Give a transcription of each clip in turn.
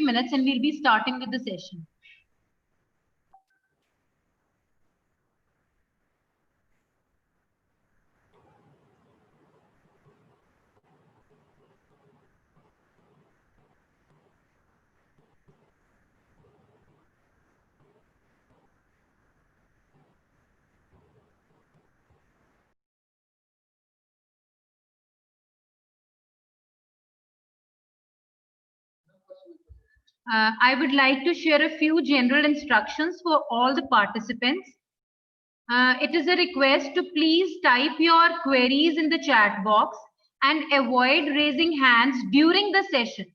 minutes and we'll be starting with the session. I would like to share a few general instructions for all the participants. It is a request to please type your queries in the chat box and avoid raising hands during the session.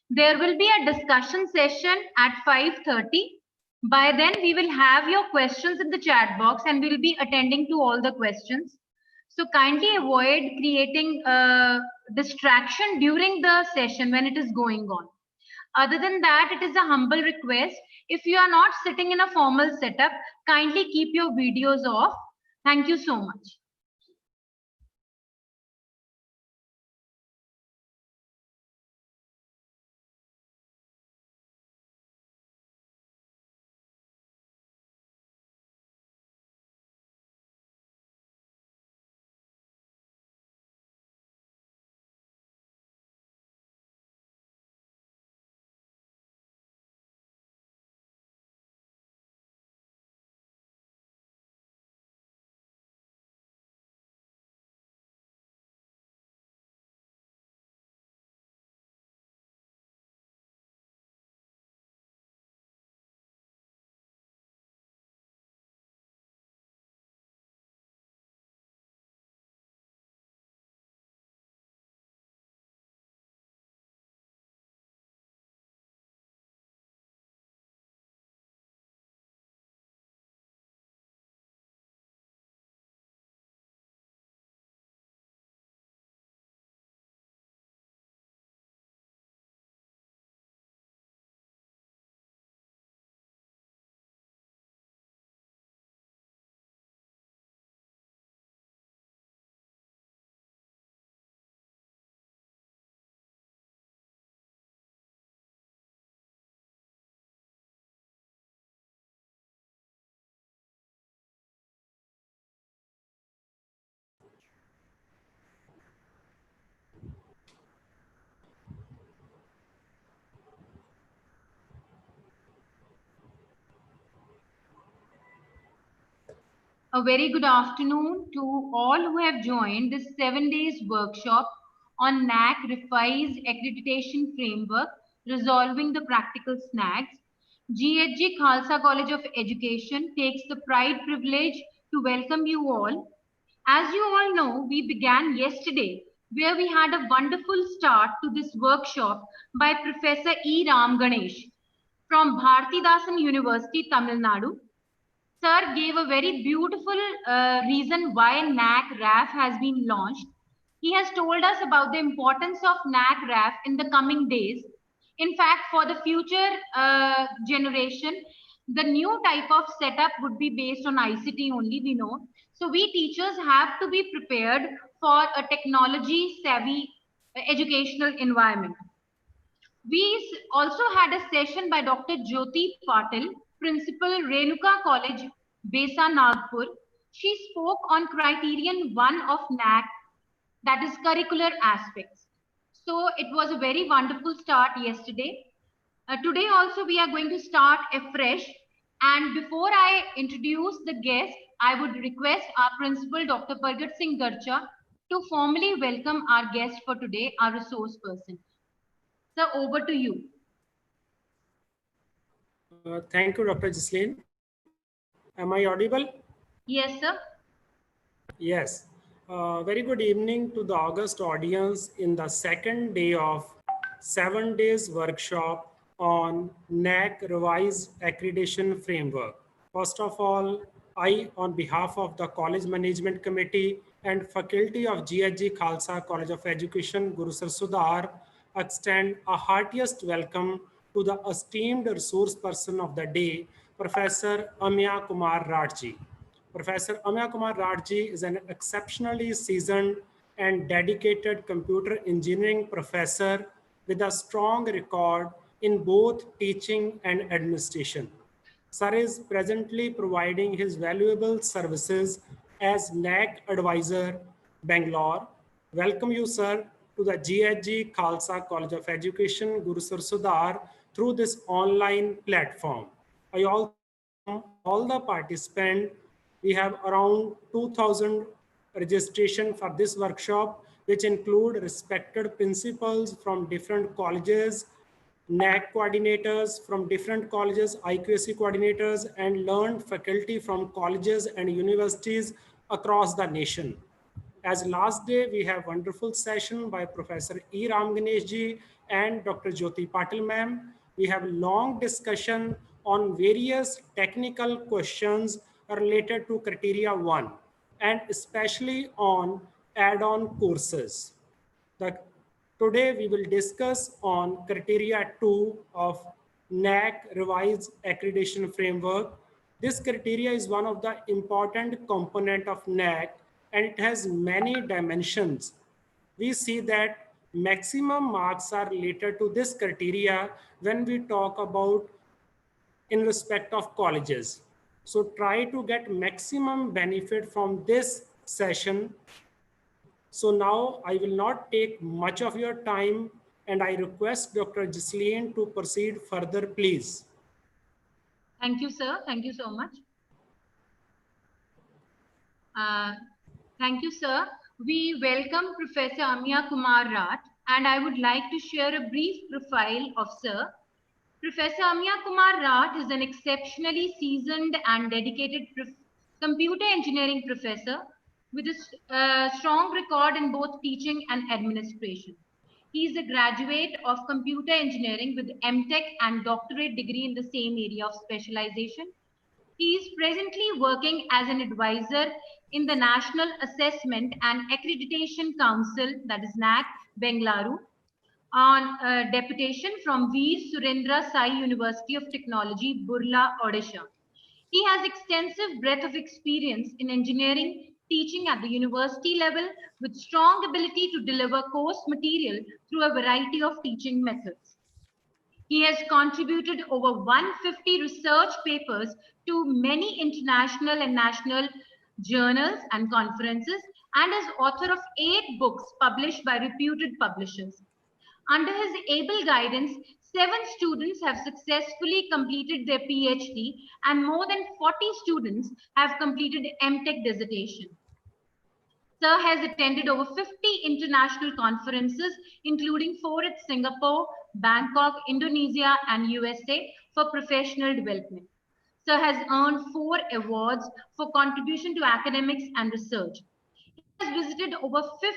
There will be a discussion session at 5:30. By then, we will have your questions in the chat box and we will be attending to all the questions. So kindly avoid creating a distraction during the session when it is going on. Other than that, it is a humble request. If you are not sitting in a formal setup, kindly keep your videos off. Thank you so much. A very good afternoon to all who have joined this 7 days workshop on NAAC Revised Accreditation Framework, Resolving the Practical Snags. G.H.G. Khalsa College of Education takes the pride privilege to welcome you all. As you all know, we began yesterday where we had a wonderful start to this workshop by Professor E. Ram Ganesh from Bharatidasan University, Tamil Nadu. Sir gave a very beautiful reason why NAAC RAF has been launched. He has told us about the importance of NAAC RAF in the coming days. In fact, for the future generation, the new type of setup would be based on ICT only, we know. So we teachers have to be prepared for a technology savvy educational environment. We also had a session by Dr. Jyoti Patil, Principal Renuka College, Besa Nagpur. She spoke on criterion 1 of NAAC, that is curricular aspects. So it was a very wonderful start yesterday. Today also we are going to start afresh. And before I introduce the guest, I would request our Principal Dr. Pargat Singh Garcha to formally welcome our guest for today, our resource person. Sir, over to you. Thank you, Dr. Jislin. Am I audible? Yes, sir. Yes. Very good evening to the august audience in the second day of 7 days workshop on NAAC Revised Accreditation Framework. First of all, I, on behalf of the College Management Committee and Faculty of G.H.G. Khalsa College of Education, Gurusar Sadhar, extend a heartiest welcome to the esteemed resource person of the day, Professor Amya Kumar Rath ji. Professor Amya Kumar Rath ji is an exceptionally seasoned and dedicated computer engineering professor with a strong record in both teaching and administration. Sir is presently providing his valuable services as NAAC Advisor, Bangalore. Welcome you, sir, to the GHG Khalsa College of Education, Gurusar Sadhar, through this online platform. I also welcome all the participants. We have around 2,000 registration for this workshop, which include respected principals from different colleges, NAAC coordinators from different colleges, IQAC coordinators, and learned faculty from colleges and universities across the nation. As last day, we have wonderful session by Professor E. Ram Ganesh ji and Dr. Jyoti Patil ma'am. We have long discussion on various technical questions related to criteria 1 and especially on add-on courses. The, today we will discuss on criteria 2 of NAAC revised accreditation framework. This criteria is one of the important component of NAAC and it has many dimensions. We see that maximum marks are related to this criteria when we talk about in respect of colleges. So try to get maximum benefit from this session. So now I will not take much of your time and I request Dr. Ghislaine to proceed further, please. Thank you, sir. Thank you so much. Thank you, sir. We welcome Professor Amya Kumar Rath, and I would like to share a brief profile of sir. Professor Amya Kumar Rath is an exceptionally seasoned and dedicated computer engineering professor with a strong record in both teaching and administration. He is a graduate of computer engineering with MTech and doctorate degree in the same area of specialization. He is presently working as an advisor in the National Assessment and Accreditation Council, that is NAAC, Bengaluru, on deputation from Veer Surendra Sai University of Technology, Burla, Odisha. He has extensive breadth of experience in engineering, teaching at the university level with strong ability to deliver course material through a variety of teaching methods. He has contributed over 150 research papers to many international and national journals and conferences and is author of 8 books published by reputed publishers. Under his able guidance, 7 students have successfully completed their PhD and more than 40 students have completed MTech dissertation. Sir has attended over 50 international conferences, including 4 at Singapore, Bangkok, Indonesia, and USA for professional development. Sir has earned 4 awards for contribution to academics and research. He has visited over 50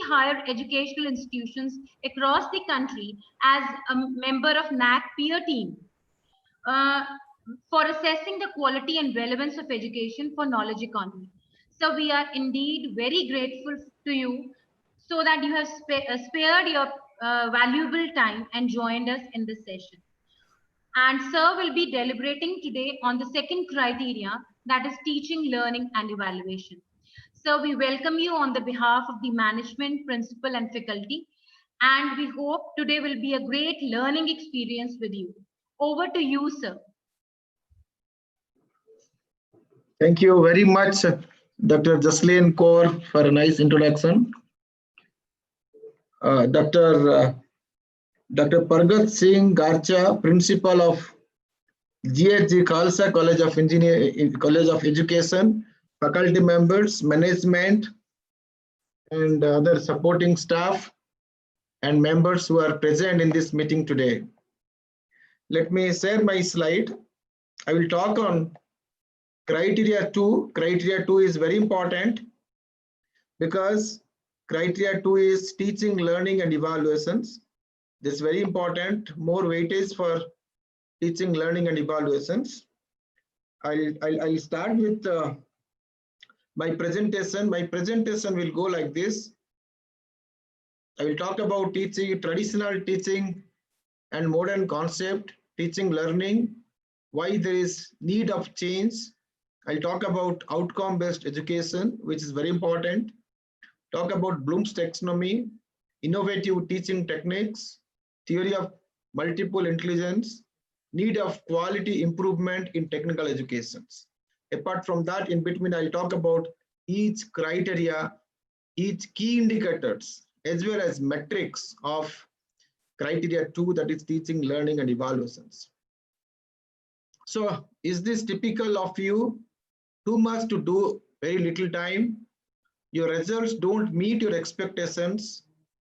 higher educational institutions across the country as a member of NAAC peer team for assessing the quality and relevance of education for knowledge economy. So we are indeed very grateful to you so that you have spared your valuable time and joined us in this session. And sir will be deliberating today on the second criteria, that is teaching, learning, and evaluation. So we welcome you on the behalf of the management, principal, and faculty. And we hope today will be a great learning experience with you. Over to you, sir. Thank you very much, Dr. Jasleen Kaur, for a nice introduction. Dr. Pargat Singh Garcha, Principal of G.H.G. Khalsa College of Education, faculty members, management, and other supporting staff and members who are present in this meeting today. Let me share my slide. I will talk on criteria 2. Criteria 2 is very important because criteria 2 is teaching, learning, and evaluations. This is very important. More weightage for teaching, learning, and evaluations. I'll start with my presentation. My presentation will go like this. I will talk about teaching, traditional teaching and modern concept, teaching, learning, why there is need of change. I'll talk about outcome-based education, which is very important. Talk about Bloom's taxonomy, innovative teaching techniques, theory of multiple intelligence, need of quality improvement in technical educations. Apart from that, in between, I'll talk about each criteria, each key indicators, as well as metrics of criteria 2, that is teaching, learning, and evaluations. So is this typical of you? Too much to do, very little time? Your results don't meet your expectations?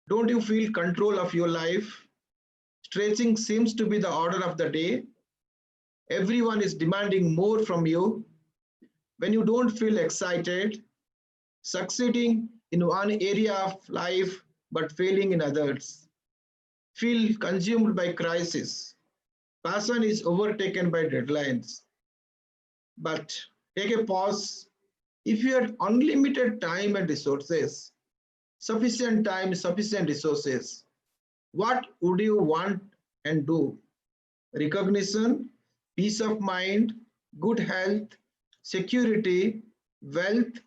Don't you feel control of your life? Stretching seems to be the order of the day. Everyone is demanding more from you. When you don't feel excited, succeeding in one area of life but failing in others, feel consumed by crisis, passion is overtaken by deadlines. But take a pause. If you had unlimited time and resources, sufficient time, sufficient resources, what would you want and do? Recognition, peace of mind, good health, security, wealth,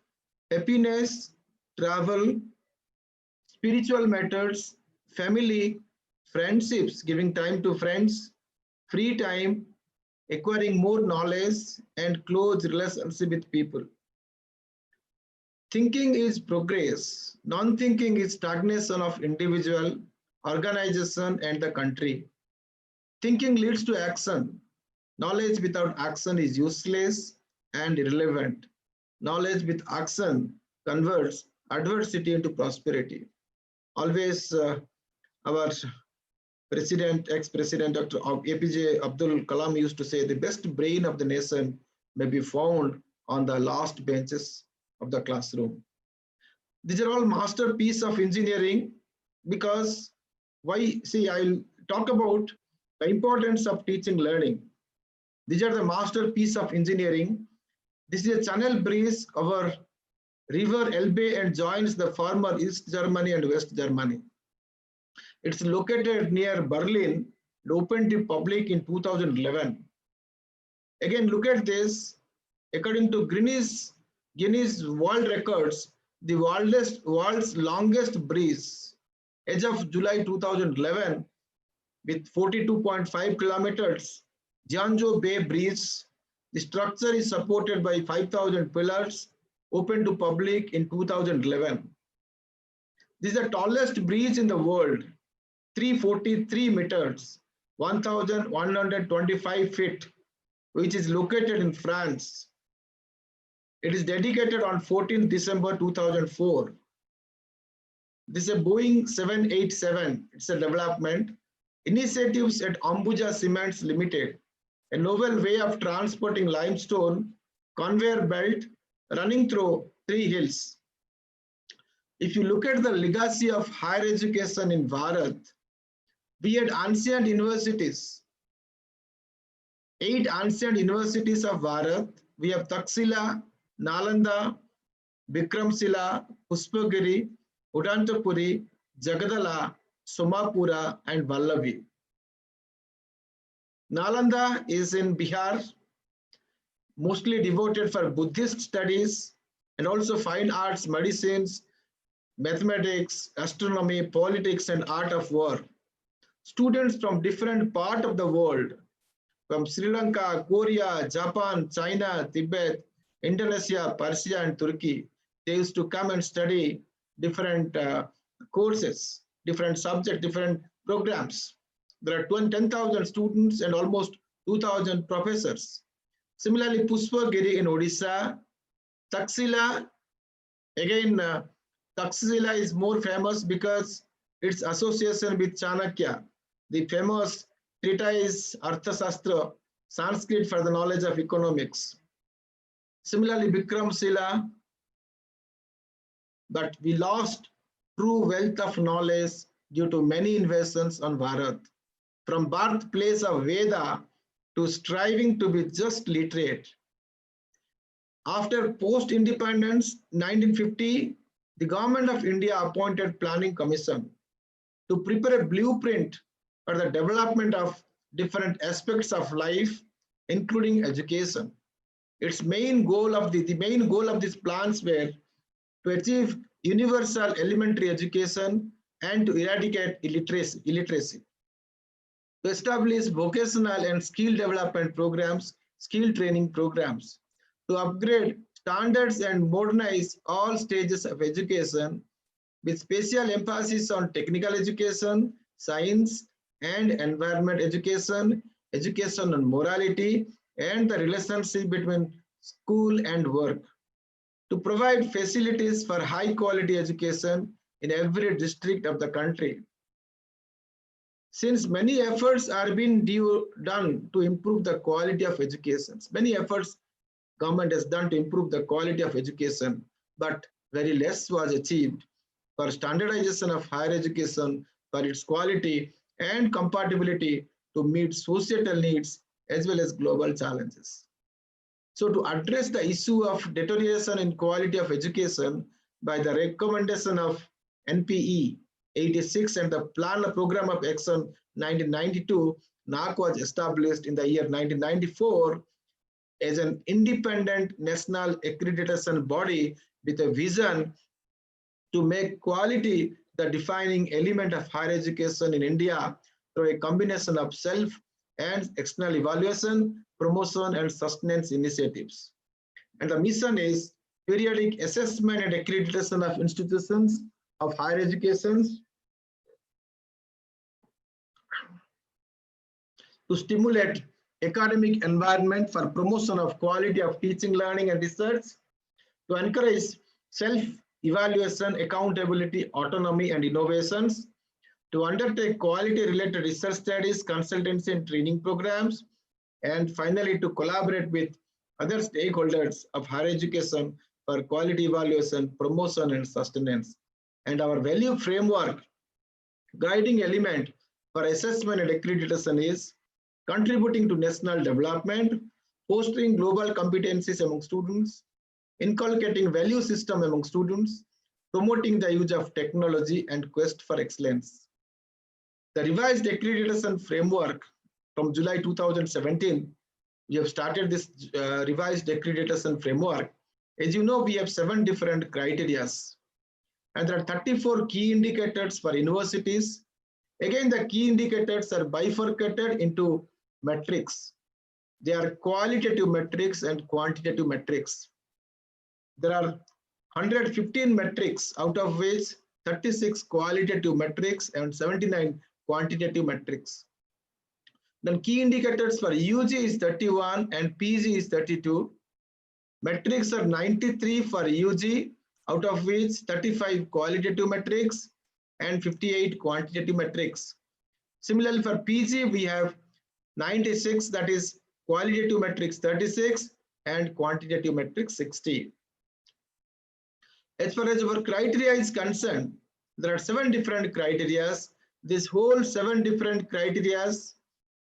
happiness, travel, spiritual matters, family, friendships, giving time to friends, free time, acquiring more knowledge, and close relationship with people. Thinking is progress. Non-thinking is stagnation of individual, organization, and the country. Thinking leads to action. Knowledge without action is useless and irrelevant. Knowledge with action converts adversity into prosperity. Always our President, ex-President Dr. APJ Abdul Kalam used to say, the best brain of the nation may be found on the last benches of the classroom. These are all masterpieces of engineering, because why? See, I'll talk about the importance of teaching learning. These are the masterpiece of engineering. This is a channel bridge over river Elbe and joins the former East Germany and West Germany. It's located near Berlin, opened to public in 2011. Again, look at this. According to Guinness World Records, the world's longest bridge, as of July 2011, with 42.5 kilometers, Jiangzhou Bay Bridge. The structure is supported by 5,000 pillars, open to public in 2011. This is the tallest bridge in the world, 343 meters, 1,125 feet, which is located in France. It is dedicated on 14th December 2004. This is a Boeing 787. It's a development. Initiatives at Ambuja Cements Limited, a novel way of transporting limestone, conveyor belt running through 3 hills. If you look at the legacy of higher education in Bharat, we had ancient universities. 8 ancient universities of Bharat. We have Taxila, Nalanda, Bikramshila, Pushpagiri, Udantapuri, Jagadala, Somapura, and Vallavi. Nalanda is in Bihar, mostly devoted for Buddhist studies and also fine arts, medicines, mathematics, astronomy, politics, and art of war. Students from different parts of the world, from Sri Lanka, Korea, Japan, China, Tibet, Indonesia, Persia, and Turkey, they used to come and study different courses, different subjects, different programs. There are 10,000 students and almost 2,000 professors. Similarly, Pushpagiri in Odisha, Taxila, again, Taxila is more famous because its association with Chanakya, the famous treatise Arthashastra, Sanskrit for the knowledge of economics. Similarly, Bikramshila, but we lost true wealth of knowledge due to many invasions on Bharat. From birthplace of Veda to striving to be just literate. After post-independence, 1950, the government of India appointed Planning Commission to prepare a blueprint for the development of different aspects of life, including education. Its main goal of the main goal of these plans were to achieve universal elementary education and to eradicate illiteracy. to establish vocational and skill development programs, skill training programs, to upgrade standards and modernize all stages of education with special emphasis on technical education, science and environment education, education on morality, and the relationship between school and work, to provide facilities for high quality education in every district of the country. Since many efforts are being done to improve the quality of education, many efforts government has done to improve the quality of education, but very less was achieved for standardization of higher education, for its quality and compatibility to meet societal needs as well as global challenges. So to address the issue of deterioration in quality of education by the recommendation of NPE 86 and the Plan Program of Action 1992, NAAC was established in the year 1994 as an independent national accreditation body with a vision to make quality the defining element of higher education in India through a combination of self and external evaluation, promotion, and sustenance initiatives. And the mission is periodic assessment and accreditation of institutions of higher education to stimulate academic environment for promotion of quality of teaching, learning, and research, to encourage self-evaluation, accountability, autonomy, and innovations, to undertake quality-related research studies, consultancy, and training programs, and finally to collaborate with other stakeholders of higher education for quality evaluation, promotion, and sustenance. And our value framework guiding element for assessment and accreditation is contributing to national development, fostering global competencies among students, inculcating value system among students, promoting the use of technology, and quest for excellence. The revised accreditation framework from July 2017, we have started this revised accreditation framework. As you know, we have 7 different criteria, and there are 34 key indicators for universities. Again, the key indicators are bifurcated into metrics. They are qualitative metrics and quantitative metrics. There are 115 metrics, out of which 36 qualitative metrics and 79 quantitative metrics. Then key indicators for UG is 31 and PG is 32. Metrics are 93 for UG, out of which 35 qualitative metrics and 58 quantitative metrics. Similarly, for PG, we have 96, that is qualitative metrics 36 and quantitative metrics 60. As far as our criteria is concerned, there are 7 different criteria. This whole 7 different criteria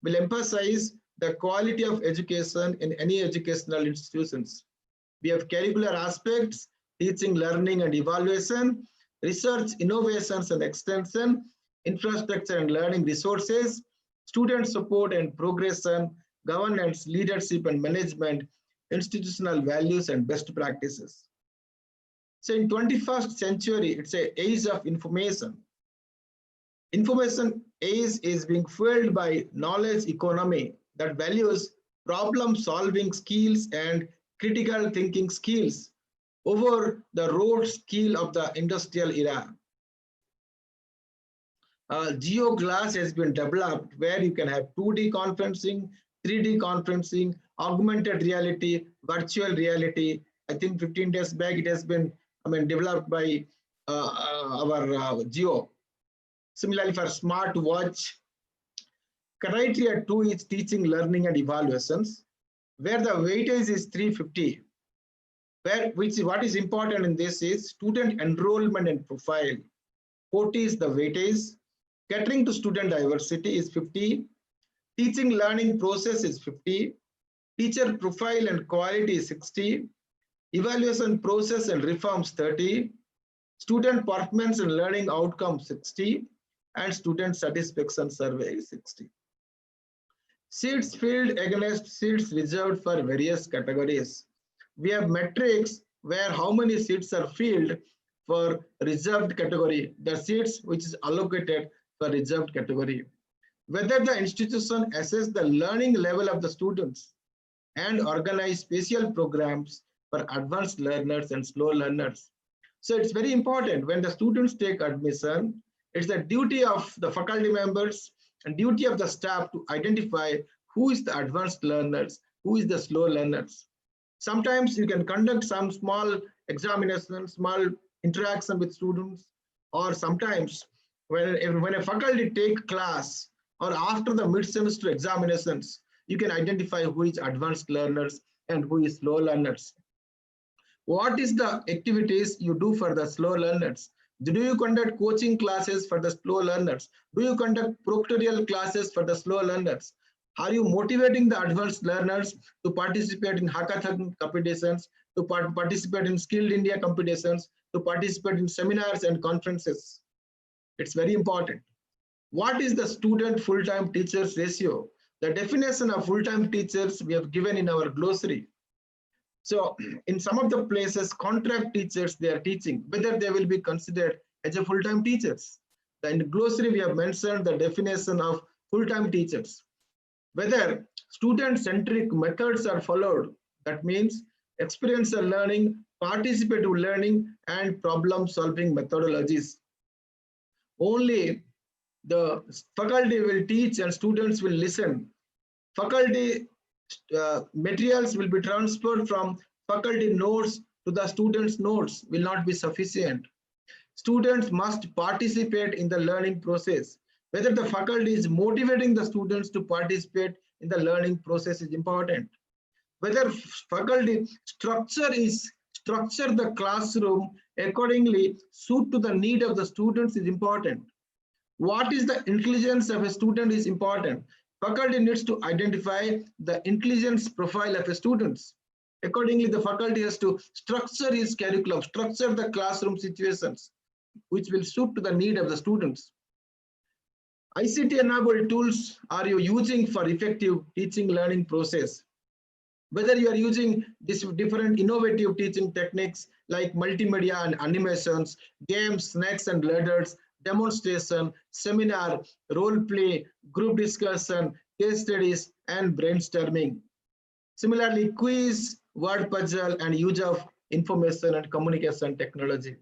will emphasize the quality of education in any educational institutions. We have curricular aspects, teaching, learning, and evaluation, research, innovations and extension, infrastructure and learning resources, student support and progression, governance, leadership and management, institutional values and best practices. So in 21st century, it's an age of information. Information age is being fueled by knowledge economy that values problem solving skills and critical thinking skills over the rote skill of the industrial era. Geo Glass has been developed where you can have 2D conferencing, 3D conferencing, augmented reality, virtual reality. I think 15 days back it has been developed by our Geo. Similarly, for smart watch, criteria 2 is teaching, learning, and evaluations, where the weightage is 350. What is important in this is student enrollment and profile. 40 is the weightage. Catering to student diversity is 50. Teaching learning process is 50. Teacher profile and quality is 60. Evaluation process and reforms 30. Student performance and learning outcomes 60. And student satisfaction survey is 60. Seats filled against seats reserved for various categories. We have metrics where how many seats are filled for reserved category, the seats which is allocated for reserved category. whether the institution assess the learning level of the students and organize special programs for advanced learners and slow learners. So it's very important when the students take admission, it's the duty of the faculty members and duty of the staff to identify who is the advanced learners, who is the slow learners. Sometimes you can conduct some small examinations, small interaction with students, or sometimes when a faculty take class or after the mid-semester examinations, you can identify who is advanced learners and who is slow learners. What is the activities you do for the slow learners? Do you conduct coaching classes for the slow learners? Do you conduct proctoral classes for the slow learners? Are you motivating the advanced learners to participate in hackathon competitions, to participate in Skilled India competitions, to participate in seminars and conferences? It's very important. What is the student full-time teachers ratio? The definition of full-time teachers we have given in our glossary. So in some of the places, contract teachers they are teaching, whether they will be considered as a full-time teachers. In the glossary, we have mentioned the definition of full-time teachers. Whether student-centric methods are followed, that means experiential learning, participative learning, and problem-solving methodologies. Only the faculty will teach and students will listen. Faculty materials will be transferred from faculty notes to the students' notes will not be sufficient. Students must participate in the learning process. Whether the faculty is motivating the students to participate in the learning process is important. Whether faculty structure the classroom accordingly suit to the need of the students is important. What is the intelligence of a student is important. Faculty needs to identify the intelligence profile of a students. Accordingly, the faculty has to structure his curriculum, structure the classroom situations, which will suit to the need of the students. ICT-enabled tools are you using for effective teaching learning process? Whether you are using this different innovative teaching techniques like multimedia and animations, games, snacks and ladders, demonstration, seminar, role play, group discussion, case studies, and brainstorming. Similarly, quiz, word puzzle, and use of information and communication technology.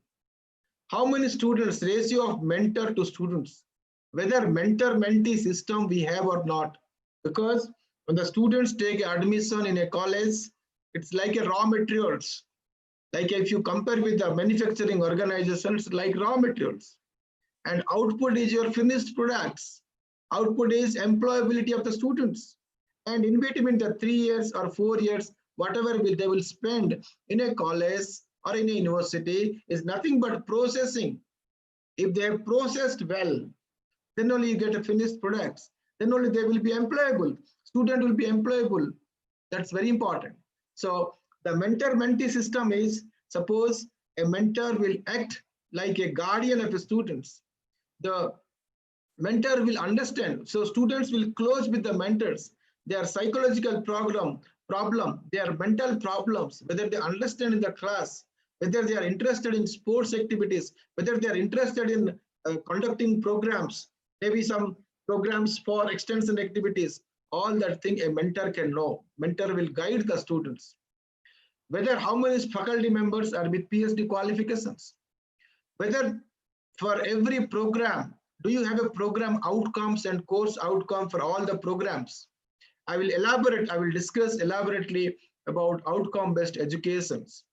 How many students, ratio of mentor to students, whether mentor-mentee system we have or not, because when the students take admission in a college, it's like a raw materials. Like if you compare with the manufacturing organizations, like raw materials. And output is your finished products. Output is employability of the students. And in between the 3 years or 4 years, whatever they will spend in a college or in a university is nothing but processing. If they have processed well, then only you get a finished products. Then only they will be employable. Student will be employable. That's very important. So the mentor-mentee system is, suppose a mentor will act like a guardian of the students. The mentor will understand. So students will close with the mentors. Their psychological problem, their mental problems, whether they understand in the class, whether they are interested in sports activities, whether they are interested in conducting programs, maybe some programs for extension activities, all that thing a mentor can know. Mentor will guide the students. Whether how many faculty members are with PhD qualifications, whether for every program, do you have a program outcomes and course outcome for all the programs? I will discuss elaborately about outcome-based educations.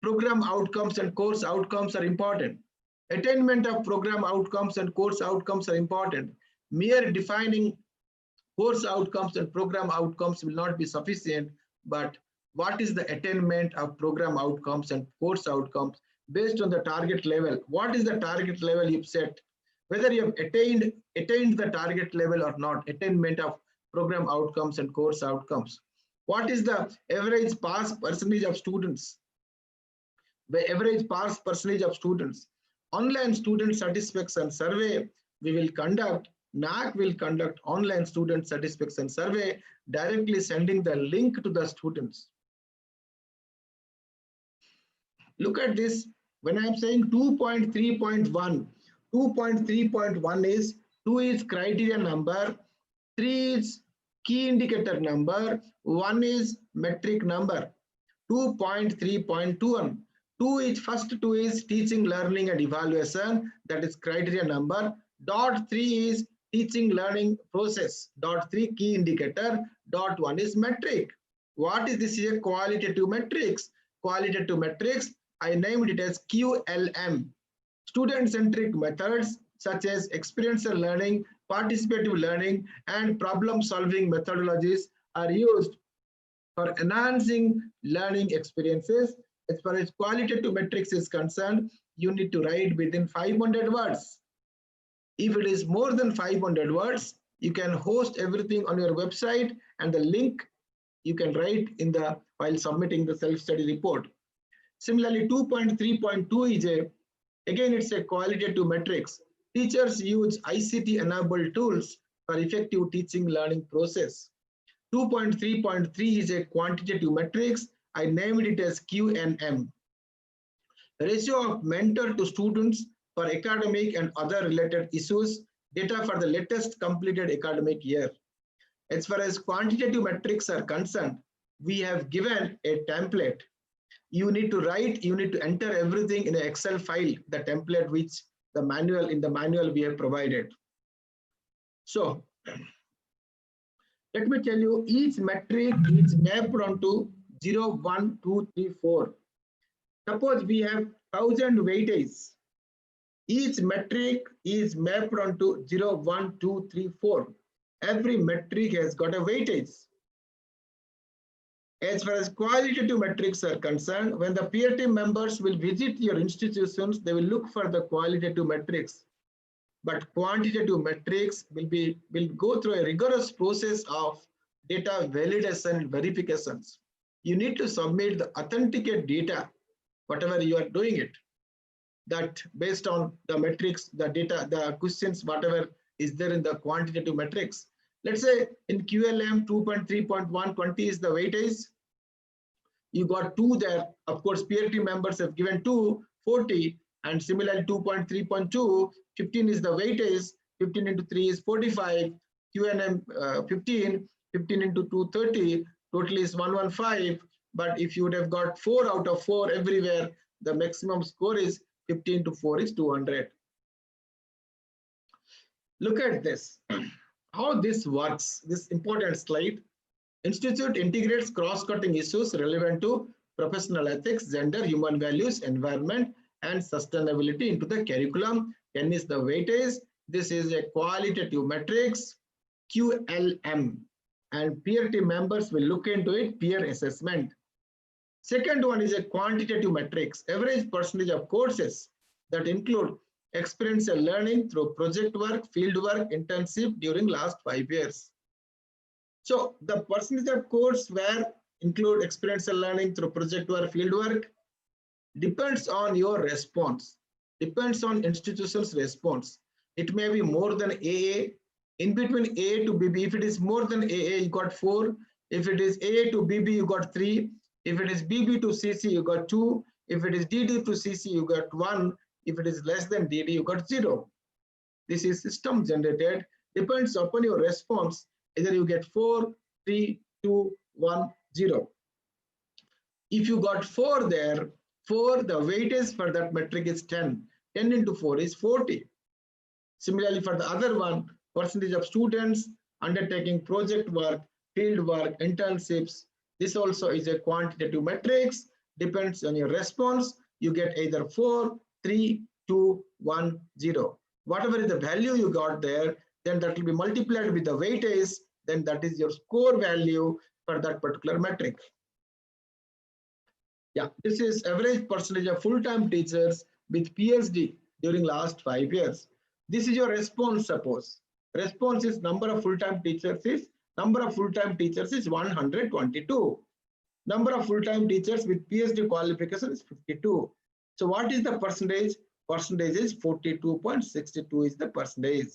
Program outcomes and course outcomes are important. Attainment of program outcomes and course outcomes are important. Mere defining course outcomes and program outcomes will not be sufficient, but what is the attainment of program outcomes and course outcomes based on the target level? What is the target level you've set? Whether you have attained the target level or not, attainment of program outcomes and course outcomes. What is the average pass percentage of students? The average pass percentage of students. Online student satisfaction survey we will conduct. NAAC will conduct online student satisfaction survey, directly sending the link to the students. Look at this. When I'm saying 2.3.1, 2.3.1 is 2 is criteria number, 3 is key indicator number, 1 is metric number. 2.3.21. 2 is first 2 is teaching, learning and evaluation, that is criteria number. Dot 3 is teaching, learning process. Dot 3 key indicator. Dot 1 is metric. What is this here? Qualitative metrics. Qualitative metrics, I named it as QLM. Student-centric methods such as experiential learning, participative learning and problem-solving methodologies are used for enhancing learning experiences. As far as qualitative metrics is concerned, you need to write within 500 words. If it is more than 500 words, you can host everything on your website and the link you can write in the while submitting the self-study report. Similarly, 2.3.2 is again it's a qualitative metrics. Teachers use ICT enabled tools for effective teaching learning process. 2.3.3 is a quantitative metrics. I named it as QNM. Ratio of mentor to students for academic and other related issues, data for the latest completed academic year. As far as quantitative metrics are concerned, we have given a template. You need to write, you need to enter everything in an Excel file, the template which the manual in the manual we have provided. So let me tell you, each metric is mapped onto 0, 1, 2, 3, 4. Suppose we have 1000 weightages. Each metric is mapped onto 0, 1, 2, 3, 4. Every metric has got a weightage. As far as qualitative metrics are concerned, when the peer team members will visit your institutions, they will look for the qualitative metrics. But quantitative metrics will go through a rigorous process of data validation and verifications. You need to submit the authenticate data, whatever you are doing it. That based on the metrics, the data, the questions, whatever is there in the quantitative metrics. Let's say in QLM 2.3.1, 20 is the weightage. You got 2 there. Of course, peer team members have given 2, 40. And similarly 2.3.2, 15 is the weightage. 15 into 3 is 45. QNM 15, 15 into 2, 30. Total is 115. But if you would have got 4 out of 4 everywhere, the maximum score is 15 to 4 is 200. Look at this. How this works, this important slide. Institute integrates cross-cutting issues relevant to professional ethics, gender, human values, environment, and sustainability into the curriculum. 10 is the weightage. This is a qualitative metrics, QLM, and peer team members will look into it, peer assessment. Second one is a quantitative metrics, average percentage of courses that include experiential learning through project work, field work, internship during last 5 years. So the percentage of course where include experiential learning through project work, field work depends on your response, depends on institution's response. It may be more than AA. In between AA to BB, if it is more than AA, you got 4. If it is AA to BB, you got 3. If it is BB to CC, you got 2. If it is DD to CC, you got 1. If it is less than DD, you got 0. This is system generated, depends upon your response. Either you get 4, 3, 2, 1, 0. If you got 4 there, 4, the weightage for that metric is 10. 10 into 4 is 40. Similarly, for the other one, percentage of students undertaking project work, field work, internships, this also is a quantitative metrics, depends on your response. You get either 4, 3, 2, 1, 0. Whatever is the value you got there, then that will be multiplied with the weightage, then that is your score value for that particular metric. Yeah, this is average percentage of full-time teachers with PhD during last 5 years. This is your response, suppose. Response is number of full-time teachers is 122. Number of full-time teachers with PhD qualification is 52. So what is the percentage? Percentage is 42.62 is the percentage.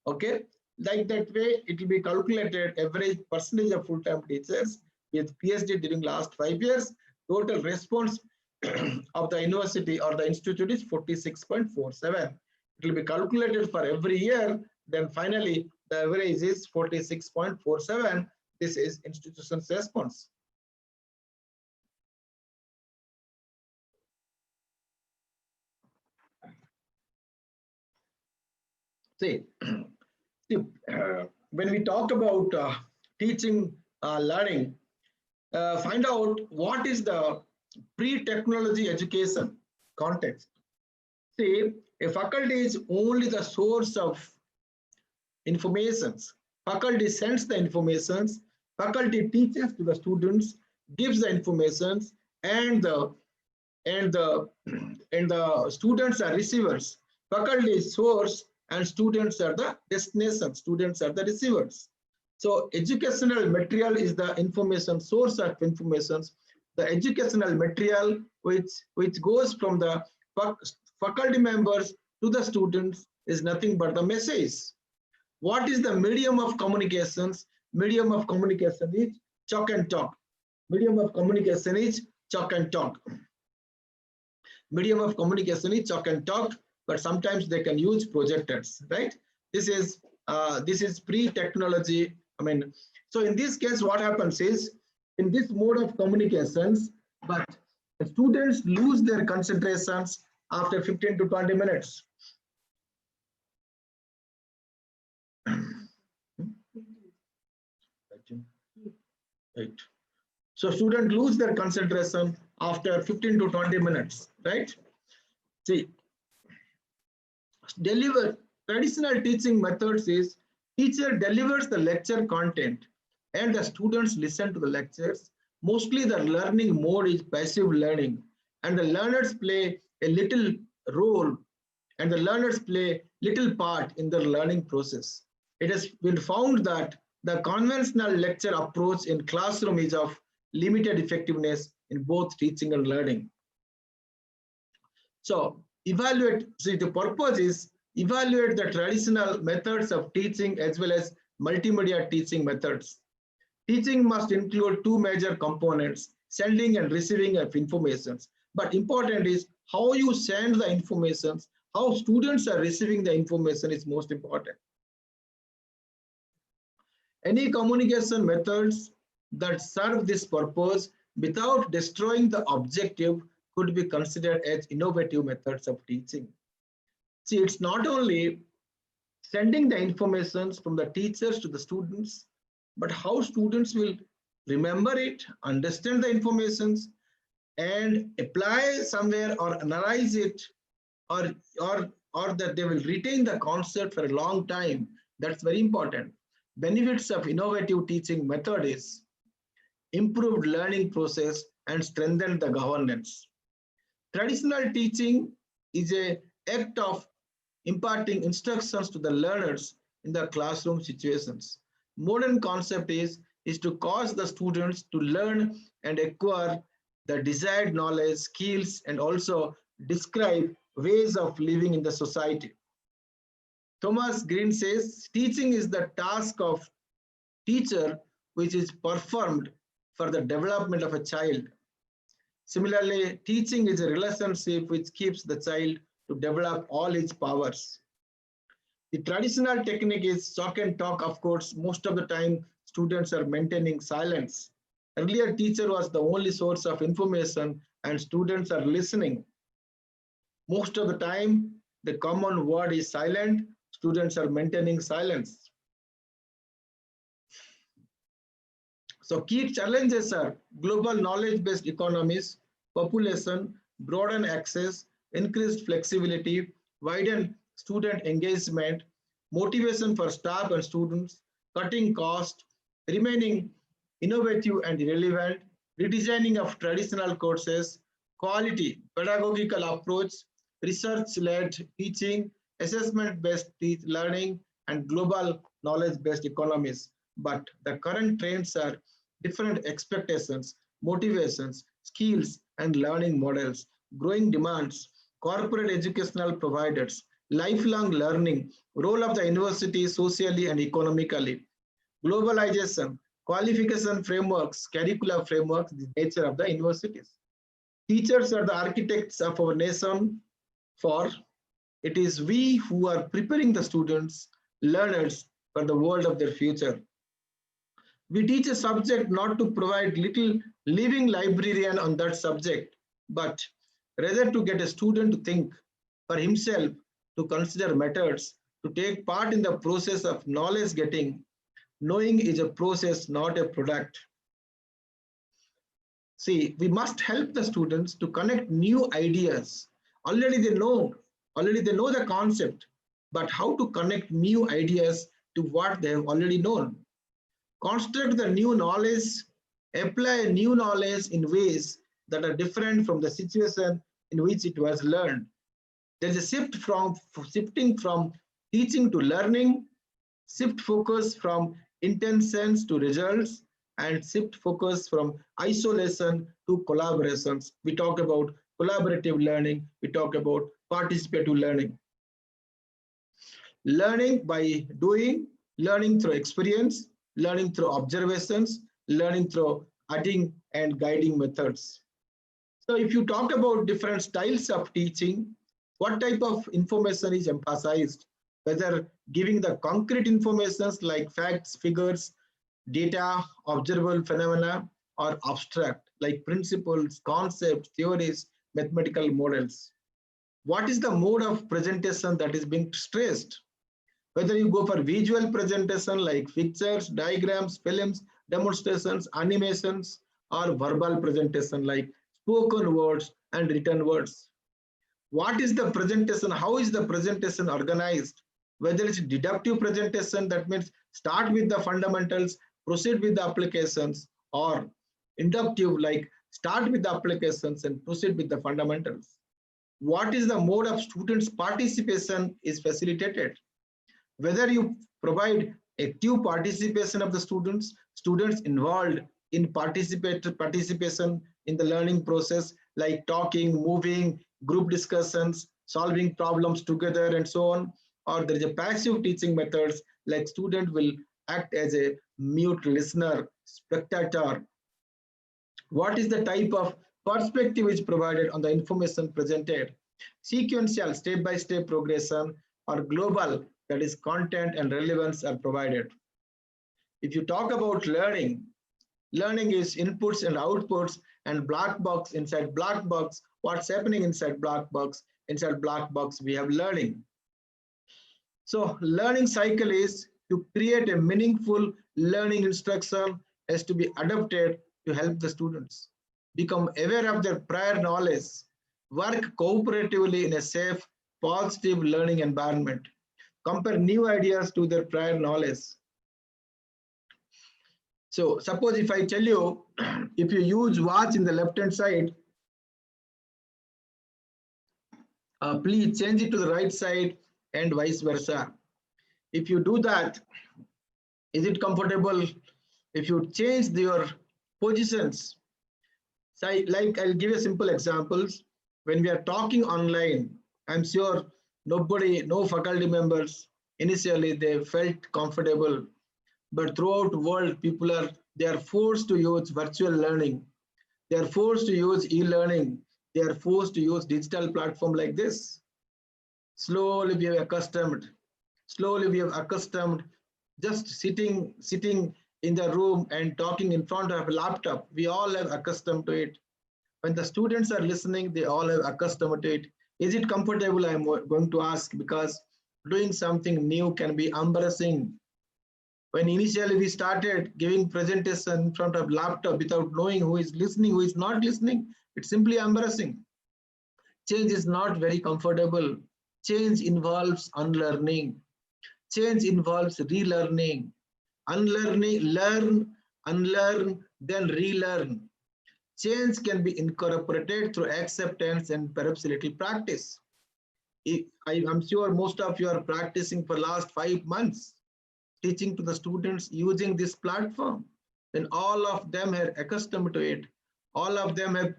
Okay, like that way it will be calculated average percentage of full-time teachers with PhD during last 5 years. Total response of the university or the institute is 46.47. It will be calculated for every year. Then finally The average is 46.47. This is institution's response. See, when we talk about teaching, learning, find out what is the pre-technology education context. See, a faculty is only the source of informations. Faculty sends the informations, faculty teaches to the students, gives the informations, and the students are receivers. Faculty is source and students are the destination. Students are the receivers. So educational material is the information, source of informations. The educational material which goes from the faculty members to the students is nothing but the message. What is the medium of communications? Medium of communication is chalk and talk. Medium of communication is chalk and talk. Medium of communication is chalk and talk, but sometimes they can use projectors, right? This is pre-technology. I mean, so in this case, what happens is, in this mode of communications, but the students lose their concentrations after 15 to 20 minutes. Right. So students lose their concentration after 15 to 20 minutes, right? See, traditional teaching methods is teacher delivers the lecture content and the students listen to the lectures. Mostly the learning mode is passive learning, and the learners play a little role and the learners play little part in the learning process. It has been found that the conventional lecture approach in classroom is of limited effectiveness in both teaching and learning. So evaluate, see, the purpose is evaluate the traditional methods of teaching as well as multimedia teaching methods. Teaching must include two major components, sending and receiving of information. But important is how you send the information, how students are receiving the information is most important. Any communication methods that serve this purpose without destroying the objective could be considered as innovative methods of teaching. See, it's not only sending the information from the teachers to the students, but how students will remember it, understand the information, and apply somewhere or analyze it, or that they will retain the concept for a long time. That's very important. Benefits of innovative teaching method is improved learning process and strengthen the governance. Traditional teaching is an act of imparting instructions to the learners in the classroom situations. Modern concept is to cause the students to learn and acquire the desired knowledge, skills, and also describe ways of living in the society. Thomas Green says, teaching is the task of teacher which is performed for the development of a child. Similarly, teaching is a relationship which keeps the child to develop all its powers. The traditional technique is talk and talk. Of course, most of the time students are maintaining silence. Earlier, teacher was the only source of information and students are listening. Most of the time, the common word is silent. Students are maintaining silence. So key challenges are global knowledge-based economies, population, broaden access, increased flexibility, widen student engagement, motivation for staff and students, cutting cost, remaining innovative and relevant, redesigning of traditional courses, quality, pedagogical approach, research-led teaching, assessment-based learning, and global knowledge-based economies. But the current trends are different expectations, motivations, skills, and learning models, growing demands, corporate educational providers, lifelong learning, role of the university socially and economically, globalization, qualification frameworks, curricular frameworks, the nature of the universities. Teachers are the architects of our nation, for it is we who are preparing the students, learners for the world of their future. We teach a subject not to provide little living librarian on that subject, but rather to get a student to think for himself, to consider methods, to take part in the process of knowledge getting. Knowing is a process, not a product. See, we must help the students to connect new ideas. Already they know the concept, but how to connect new ideas to what they have already known. Construct the new knowledge, apply new knowledge in ways that are different from the situation in which it was learned. There is a shifting from teaching to learning, shift focus from intentions to results, and shift focus from isolation to collaborations. We talk about collaborative learning, we talk about participative learning. Learning by doing, learning through experience, learning through observations, learning through adding and guiding methods. So if you talk about different styles of teaching, what type of information is emphasized? Whether giving the concrete informations like facts, figures, data, observable phenomena, or abstract like principles, concepts, theories, mathematical models. What is the mode of presentation that is being stressed? Whether you go for visual presentation like pictures, diagrams, films, demonstrations, animations, or verbal presentation like spoken words and written words. What is the presentation? How is the presentation organized? Whether it's deductive presentation, that means start with the fundamentals, proceed with the applications, or inductive, like start with the applications and proceed with the fundamentals. What is the mode of students' participation is facilitated? Whether you provide active participation of the students involved in participation in the learning process, like talking, moving, group discussions, solving problems together, and so on, or there is a passive teaching methods like student will act as a mute listener, spectator. What is the type of perspective is provided on the information presented? Sequential, step-by-step progression, or global, that is content and relevance are provided. If you talk about learning, learning is inputs and outputs and black box. Inside black box, what's happening inside black box? Inside black box, we have learning. So learning cycle is to create a meaningful learning instruction has to be adapted to help the students become aware of their prior knowledge, work cooperatively in a safe, positive learning environment, compare new ideas to their prior knowledge. So suppose if I tell you, if you use watch in the left-hand side, please change it to the right side and vice versa. If you do that, is it comfortable? If you change your positions, so like I'll give you simple examples. When we are talking online, I'm sure no faculty members, initially they felt comfortable, but throughout the world, they are forced to use virtual learning. They are forced to use e-learning. They are forced to use digital platform like this. Slowly we have accustomed. Slowly we have accustomed just sitting in the room and talking in front of a laptop. We all have accustomed to it. When the students are listening, they all have accustomed to it. Is it comfortable? I'm going to ask, because doing something new can be embarrassing. When initially we started giving presentation in front of laptop without knowing who is listening, who is not listening, it's simply embarrassing. Change is not very comfortable. Change involves unlearning. Change involves relearning. Unlearning, learn, unlearn, then relearn. Change can be incorporated through acceptance and perhaps a little practice. I'm sure most of you are practicing for last 5 months, teaching to the students using this platform. Then all of them are accustomed to it. All of them have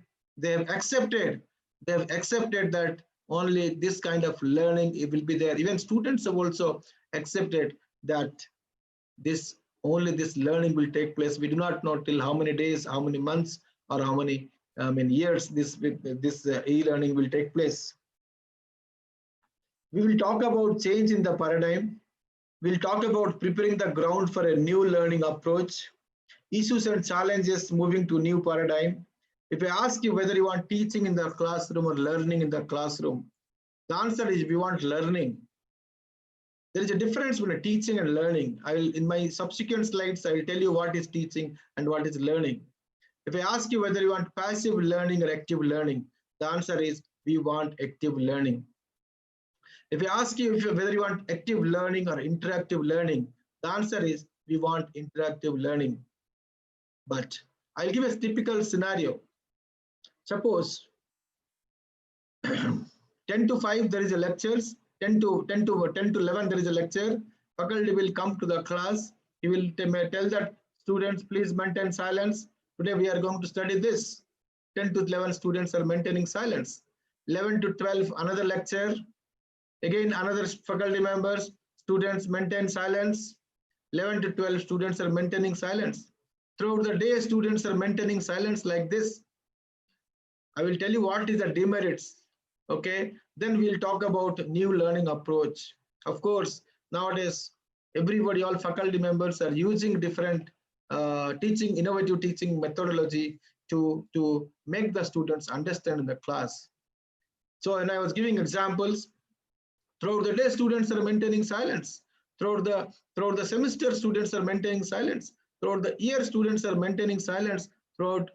accepted that only this kind of learning will be there. Even students have also accepted that only this learning will take place. We do not know till how many days, how many months, or how many years this e-learning will take place. We will talk about change in the paradigm. We'll talk about preparing the ground for a new learning approach, issues and challenges moving to new paradigm. If I ask you whether you want teaching in the classroom or learning in the classroom, the answer is we want learning. There is a difference between teaching and learning. In my subsequent slides, I will tell you what is teaching and what is learning. If I ask you whether you want passive learning or active learning, the answer is we want active learning. If I ask you whether you want active learning or interactive learning, the answer is we want interactive learning. But I'll give a typical scenario. Suppose 10 to 5 there is a lectures, 10 to 11 there is a lecture. Faculty will come to the class. He will tell that students please maintain silence. Today we are going to study this. 10 to 11 students are maintaining silence. 11 to 12 another lecture. Again another faculty members, students maintain silence. 11 to 12 students are maintaining silence. Throughout the day students are maintaining silence like this. I will tell you what is the demerits. Okay, then we'll talk about new learning approach. Of course, nowadays everybody, all faculty members are using different innovative teaching methodology to make the students understand in the class. So, and I was giving examples. Throughout the day, students are maintaining silence. Throughout the semester, students are maintaining silence. Throughout the year, students are maintaining silence. Throughout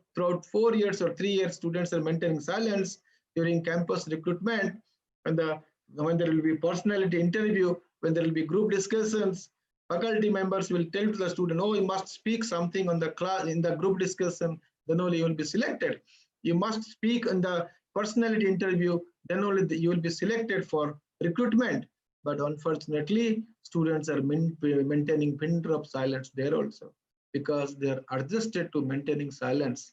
4 years or 3 years, students are maintaining silence. During campus recruitment, when there will be personality interview, when there will be group discussions, faculty members will tell to the student, oh, you must speak something on the class in the group discussion, then only you will be selected. You must speak in the personality interview, then only you will be selected for recruitment. But unfortunately, students are maintaining pin drop silence there also, because they are adjusted to maintaining silence.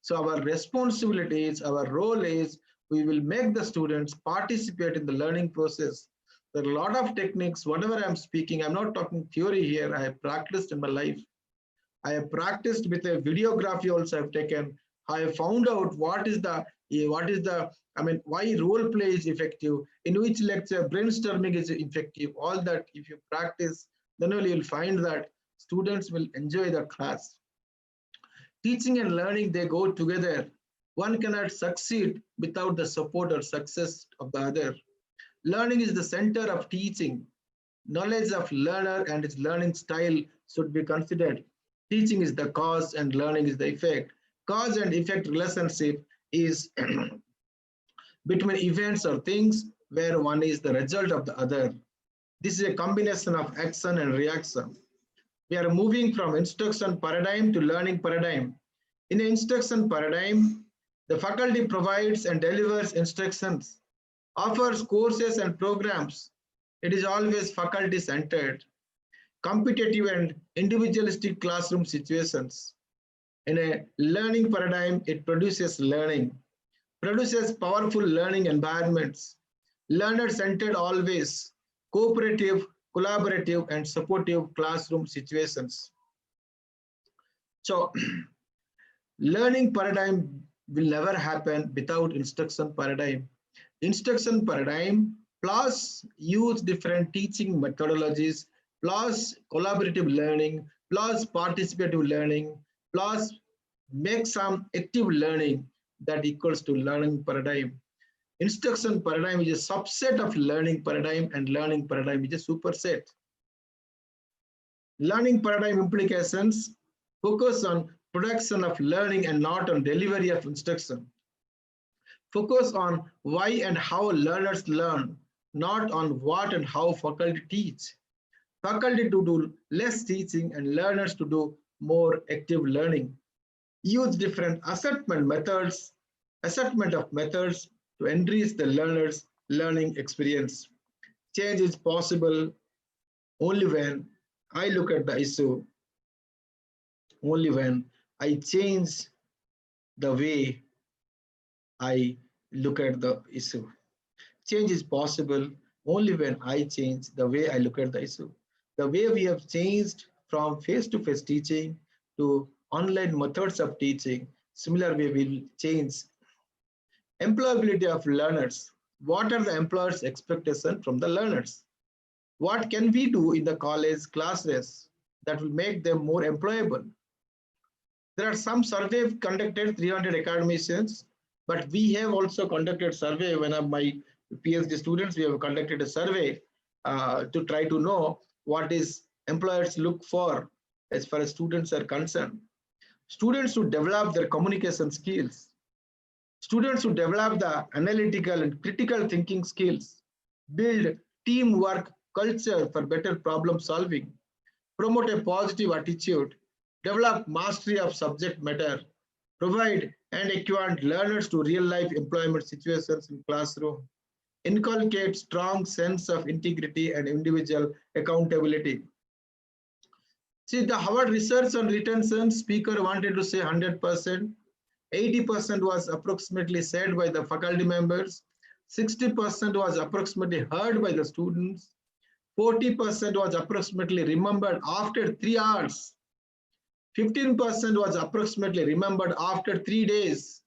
So our responsibility is, our role is, we will make the students participate in the learning process. There are a lot of techniques, whatever I'm speaking, I'm not talking theory here, I have practiced in my life. I have practiced with a videography also I've taken. I have found out why role play is effective, in which lecture brainstorming is effective. All that if you practice, then only you'll find that students will enjoy the class. Teaching and learning, they go together. One cannot succeed without the support or success of the other. Learning is the center of teaching. Knowledge of learner and its learning style should be considered. Teaching is the cause and learning is the effect. Cause and effect relationship is between events or things where one is the result of the other. This is a combination of action and reaction. We are moving from instruction paradigm to learning paradigm. In the instruction paradigm, the faculty provides and delivers instructions, offers courses and programs. It is always faculty-centered, competitive and individualistic classroom situations. In a learning paradigm, it produces learning, produces powerful learning environments, learner-centered always, cooperative, collaborative, and supportive classroom situations. So, learning paradigm will never happen without instruction paradigm. Instruction paradigm plus use different teaching methodologies, plus collaborative learning, plus participative learning, plus make some active learning, that equals to learning paradigm. Instruction paradigm is a subset of learning paradigm, and learning paradigm is a superset. Learning paradigm implications focus on production of learning and not on delivery of instruction. Focus on why and how learners learn, not on what and how faculty teach. Faculty to do less teaching and learners to do more active learning. Use different assessment of methods to enrich the learner's learning experience. Change is possible only when I look at the issue, only when I change the way I look at the issue. Change is possible only when I change the way I look at the issue. The way we have changed from face-to-face teaching to online methods of teaching, similar way will change. Employability of learners. What are the employers' expectations from the learners? What can we do in the college classes that will make them more employable? There are some surveys conducted, 300 academicians, but we have also conducted survey. One of my PhD students, we have conducted a survey to try to know what is employers look for as far as students are concerned. Students should develop their communication skills. Students should develop the analytical and critical thinking skills, build teamwork culture for better problem solving, promote a positive attitude, develop mastery of subject matter, provide and acquaint learners to real-life employment situations in classroom, inculcate strong sense of integrity and individual accountability. See, the Harvard research on retention, speaker wanted to say 100%, 80% was approximately said by the faculty members, 60% was approximately heard by the students, 40% was approximately remembered after 3 hours, 15% was approximately remembered after 3 days,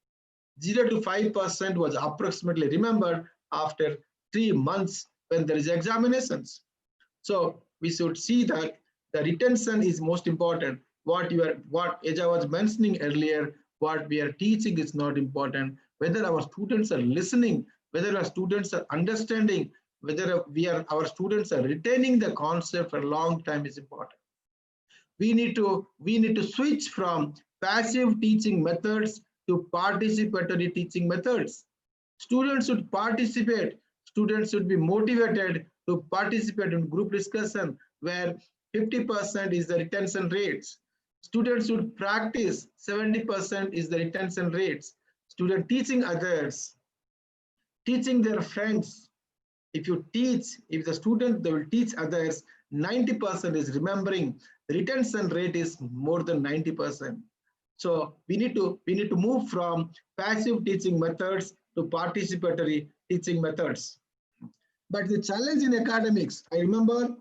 0 to 5% was approximately remembered after 3 months when there is examinations. So we should see that the retention is most important. What as I was mentioning earlier, what we are teaching is not important. Whether our students are listening, whether our students are understanding, whether our students are retaining the concept for a long time is important. We need to switch from passive teaching methods to participatory teaching methods. Students should participate. Students should be motivated to participate in group discussion where 50% is the retention rates. Students should practice, 70% is the retention rates. Student teaching others, teaching their friends. If you teach, if the student, they will teach others, 90% is remembering. Retention rate is more than 90%. So we need to move from passive teaching methods to participatory teaching methods. But the challenge in academics, I remember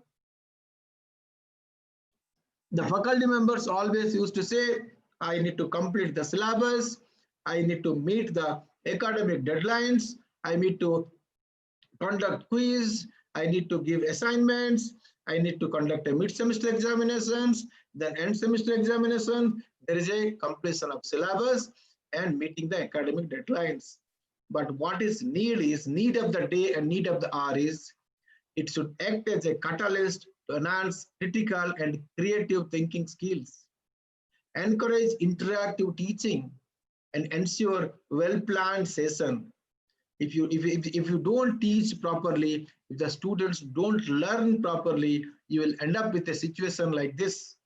the faculty members always used to say, I need to complete the syllabus, I need to meet the academic deadlines, I need to conduct quiz, I need to give assignments, I need to conduct a mid-semester examinations, then end semester examination. There is a completion of syllabus and meeting the academic deadlines. But what is need of the day and need of the hour is, it should act as a catalyst to enhance critical and creative thinking skills, encourage interactive teaching, and ensure well-planned session. If you don't teach properly, if the students don't learn properly, you will end up with a situation like this.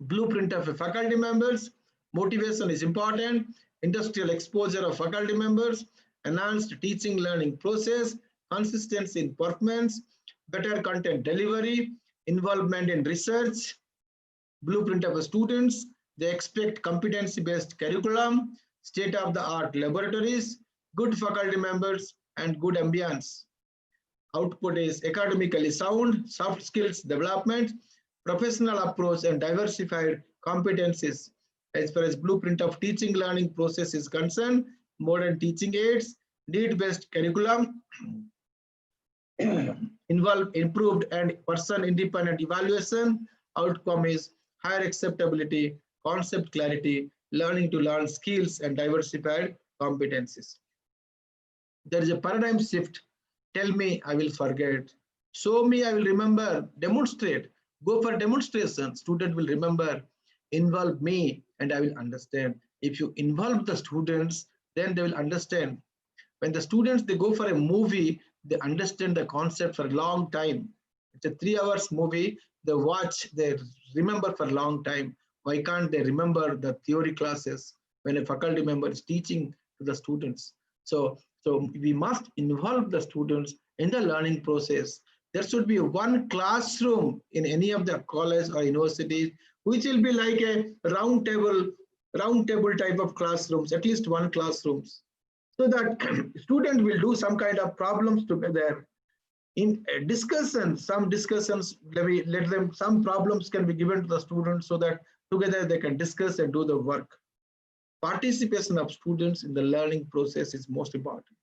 Blueprint of faculty members, motivation is important, industrial exposure of faculty members, enhanced teaching learning process, consistency in performance, better content delivery, involvement in research, blueprint of students, they expect competency-based curriculum, state-of-the-art laboratories, good faculty members, and good ambience. Output is academically sound, soft skills development, professional approach, and diversified competencies. As far as blueprint of teaching learning process is concerned, modern teaching aids, need-based curriculum, improved and person-independent evaluation, outcome is higher acceptability, concept clarity, learning to learn skills, and diversified competencies. There is a paradigm shift. Tell me, I will forget. Show me, I will remember. Demonstrate. Go for demonstration. Student will remember. Involve me, and I will understand. If you involve the students, then they will understand. When the students, they go for a movie, they understand the concept for a long time. It's a 3 hours movie. They watch, they remember for a long time. Why can't they remember the theory classes when a faculty member is teaching to the students? So we must involve the students in the learning process. There should be one classroom in any of the college or universities, which will be like a round table type of classrooms, at least one classrooms, so that student will do some kind of problems together. In discussion, some discussions, some problems can be given to the students so that together they can discuss and do the work. Participation of students in the learning process is most important.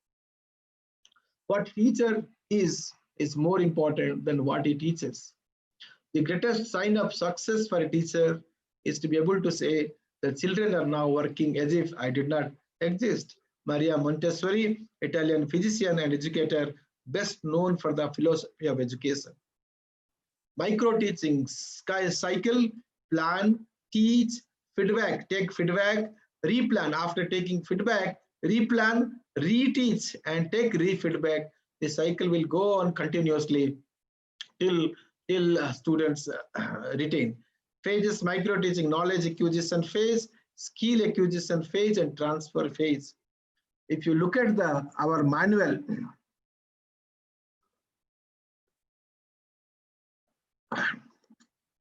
What feature is is more important than what he teaches. The greatest sign of success for a teacher is to be able to say, the children are now working as if I did not exist. Maria Montessori, Italian physician and educator, best known for the philosophy of education. Micro teaching, cycle, plan, teach, feedback, take feedback, replan. After taking feedback, replan, reteach, and take re-feedback. The cycle will go on continuously till students retain. Phases: micro teaching, knowledge acquisition phase, skill acquisition phase, and transfer phase. If you look at our manual,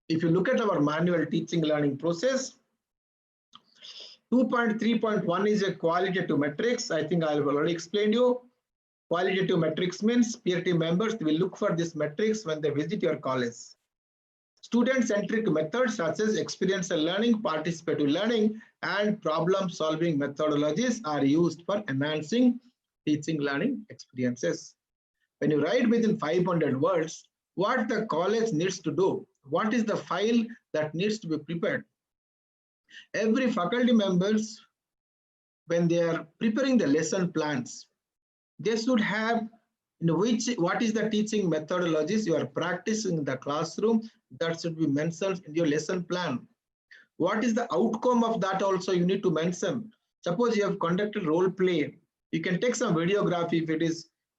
if you look at our manual teaching learning process, 2.3.1 is a qualitative metrics. I think I have already explained you. Qualitative metrics means peer team members will look for this metrics when they visit your college. Student-centric methods such as experiential learning, participative learning, and problem-solving methodologies are used for enhancing teaching learning experiences. When you write within 500 words, what the college needs to do, what is the file that needs to be prepared. Every faculty members, when they are preparing the lesson plans, they should have what is the teaching methodologies you are practicing in the classroom, that should be mentioned in your lesson plan. What is the outcome of that also you need to mention. Suppose you have conducted role play, you can take some videography.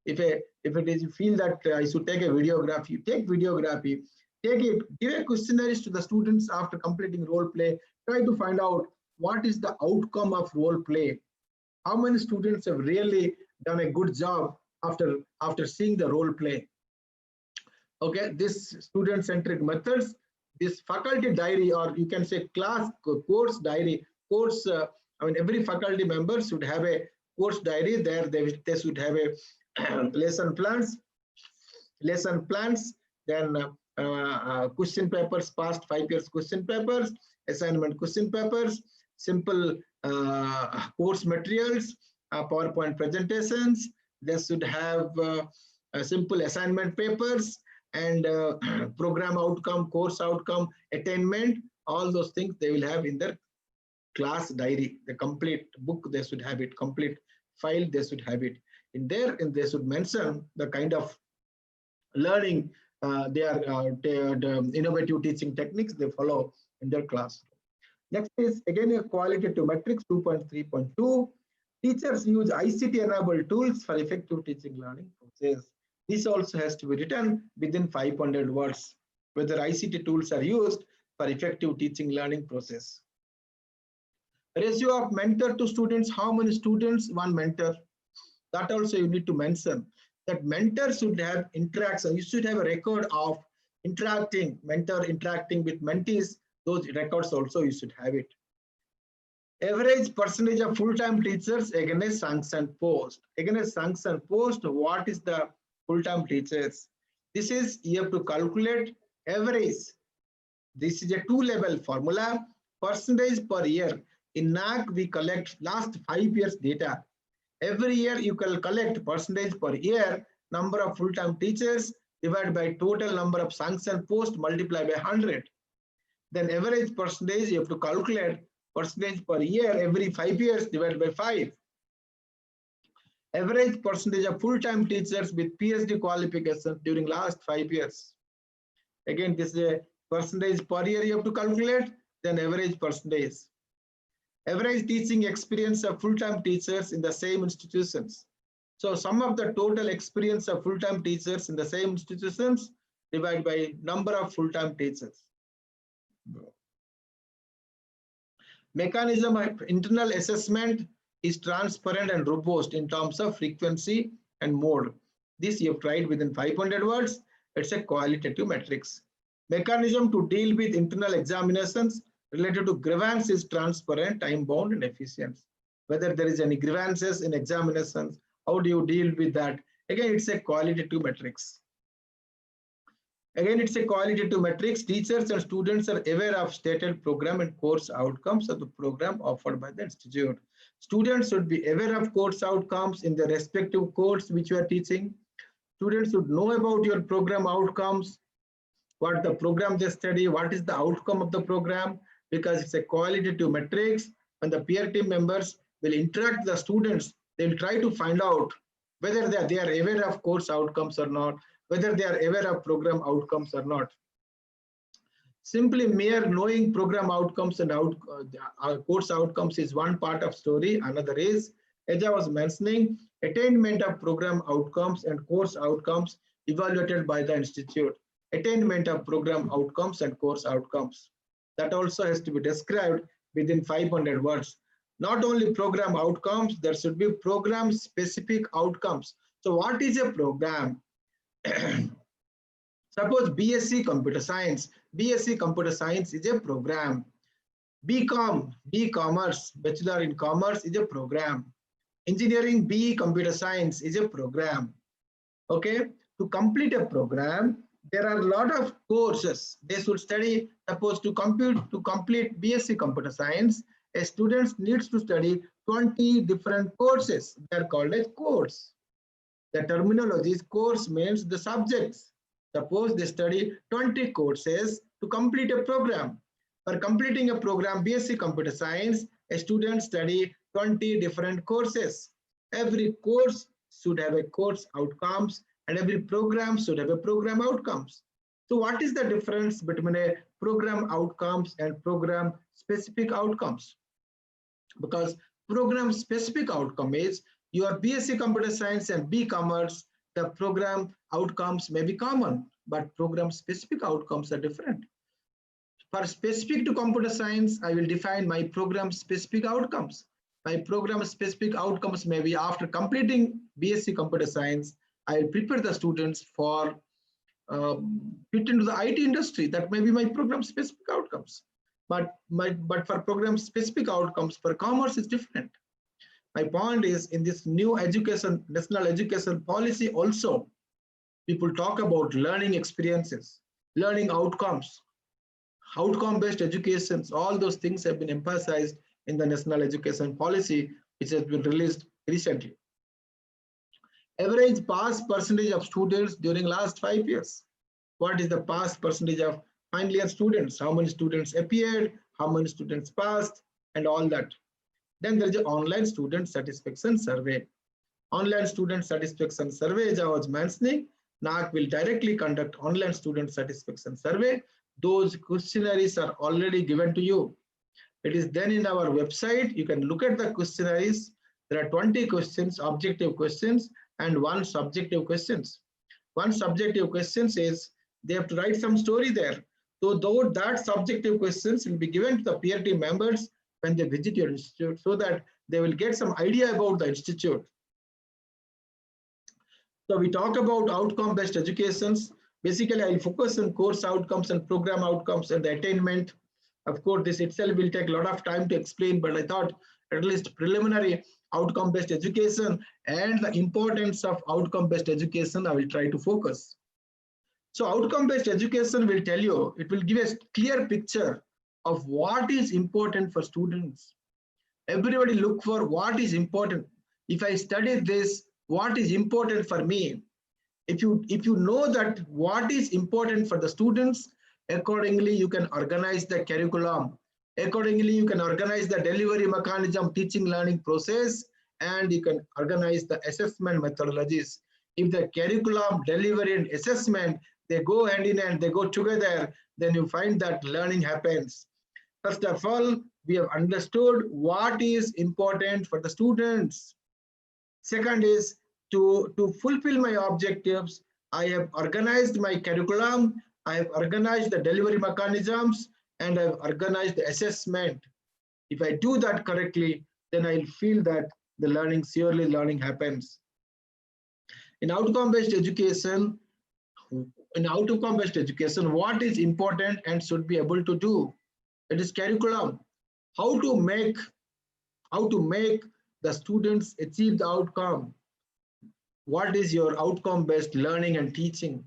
If you feel that I should take a videography, you take videography, take it, give a questionnaires to the students after completing role play, try to find out what is the outcome of role play. How many students have really done a good job after seeing the role play. Okay, this student-centric methods, this faculty diary, or you can say class course diary, every faculty member should have a course diary. There they should have a lesson plans, then question papers, past 5 years question papers, assignment question papers, simple course materials, PowerPoint presentations. They should have simple assignment papers and program outcome, course outcome, attainment, all those things they will have in their class diary. The complete book, they should have it, complete file, they should have it in there, and they should mention the kind of learning the innovative teaching techniques they follow in their class. Next is again a qualitative metrics 2.3.2. Teachers use ICT-enabled tools for effective teaching learning process. This also has to be written within 500 words, whether ICT tools are used for effective teaching learning process. Ratio of mentor to students, how many students, one mentor. That also you need to mention. That mentor should have interaction. You should have a record of mentor interacting with mentees. Those records also you should have it. Average percentage of full-time teachers against sanctioned post. Against sanctioned post, what is the full-time teachers? This is, you have to calculate average. This is a two-level formula, percentage per year. In NAAC, we collect last 5 years data. Every year you can collect percentage per year, number of full-time teachers divided by total number of sanctioned posts multiplied by 100. Then average percentage you have to calculate percentage per year every 5 years divided by 5. Average percentage of full-time teachers with PhD qualifications during last 5 years. Again, this is a percentage per year you have to calculate, then average percentage. Average teaching experience of full-time teachers in the same institutions. So sum of the total experience of full-time teachers in the same institutions divided by number of full-time teachers. Mechanism of internal assessment is transparent and robust in terms of frequency and mode. This you have tried within 500 words. It's a qualitative matrix. Mechanism to deal with internal examinations related to grievance is transparent, time-bound, and efficient. Whether there is any grievances in examinations, how do you deal with that? Again, it's a qualitative matrix. Again, it's a qualitative matrix. Teachers and students are aware of stated program and course outcomes of the program offered by the institute. Students should be aware of course outcomes in their respective course which you are teaching. Students should know about your program outcomes, what the program they study, what is the outcome of the program, because it's a qualitative matrix. When the peer team members will interact with the students, they'll try to find out whether they are aware of course outcomes or not, whether they are aware of program outcomes or not. Simply mere knowing program outcomes and course outcomes is one part of story. Another is, as I was mentioning, attainment of program outcomes and course outcomes evaluated by the institute. Attainment of program outcomes and course outcomes. That also has to be described within 500 words. Not only program outcomes, there should be program specific outcomes. So what is a program? Suppose BSc Computer Science. BSc Computer Science is a program. BCom, B-Commerce, Bachelor in Commerce is a program. Engineering B Computer Science is a program. Okay, to complete a program, there are a lot of courses they should study. Suppose to complete BSc Computer Science, a student needs to study 20 different courses. They are called as course. The terminology is course means the subjects. Suppose they study 20 courses to complete a program. For completing a program, BSc Computer Science, a student study 20 different courses. Every course should have a course outcomes and every program should have a program outcomes. So what is the difference between a program outcomes and program specific outcomes? Because program specific outcome is your BSc Computer Science and B-Commerce, the program outcomes may be common, but program specific outcomes are different. For specific to computer science, I will define my program specific outcomes. My program specific outcomes may be after completing BSc Computer Science, I will prepare the students for fit into the IT industry. That may be my program specific outcomes. But for program specific outcomes for commerce is different. My point is, in this new education, national education policy also, people talk about learning experiences, learning outcomes, outcome-based educations. All those things have been emphasized in the national education policy, which has been released recently. Average pass percentage of students during last 5 years. What is the pass percentage of final year students? How many students appeared? How many students passed? And all that. Then there is an online student satisfaction survey. Online student satisfaction survey, as I was mentioning, NAAC will directly conduct online student satisfaction survey. Those questionnaires are already given to you. It is then in our website. You can look at the questionnaires. There are 20 questions, objective questions, and one subjective questions. One subjective question says they have to write some story there. So though that subjective questions will be given to the peer team members when they visit your institute, so that they will get some idea about the institute. So we talk about outcome-based educations. Basically, I will focus on course outcomes and program outcomes and the attainment. Of course, this itself will take a lot of time to explain, but I thought at least preliminary outcome-based education and the importance of outcome-based education, I will try to focus. So outcome-based education will tell you, it will give a clear picture of what is important for students. Everybody look for what is important. If I study this, what is important for me? If you know that what is important for the students, accordingly you can organize the curriculum. Accordingly, you can organize the delivery mechanism, teaching learning process, and you can organize the assessment methodologies. If the curriculum, delivery, and assessment, they go hand in hand, they go together, then you find that learning happens. First of all, we have understood what is important for the students. Second is to fulfill my objectives, I have organized my curriculum, I have organized the delivery mechanisms, and I've organized the assessment. If I do that correctly, then I'll feel that the learning, surely learning happens. In outcome-based education, what is important and should be able to do? It is curriculum. How to make the students achieve the outcome. What is your outcome-based learning and teaching,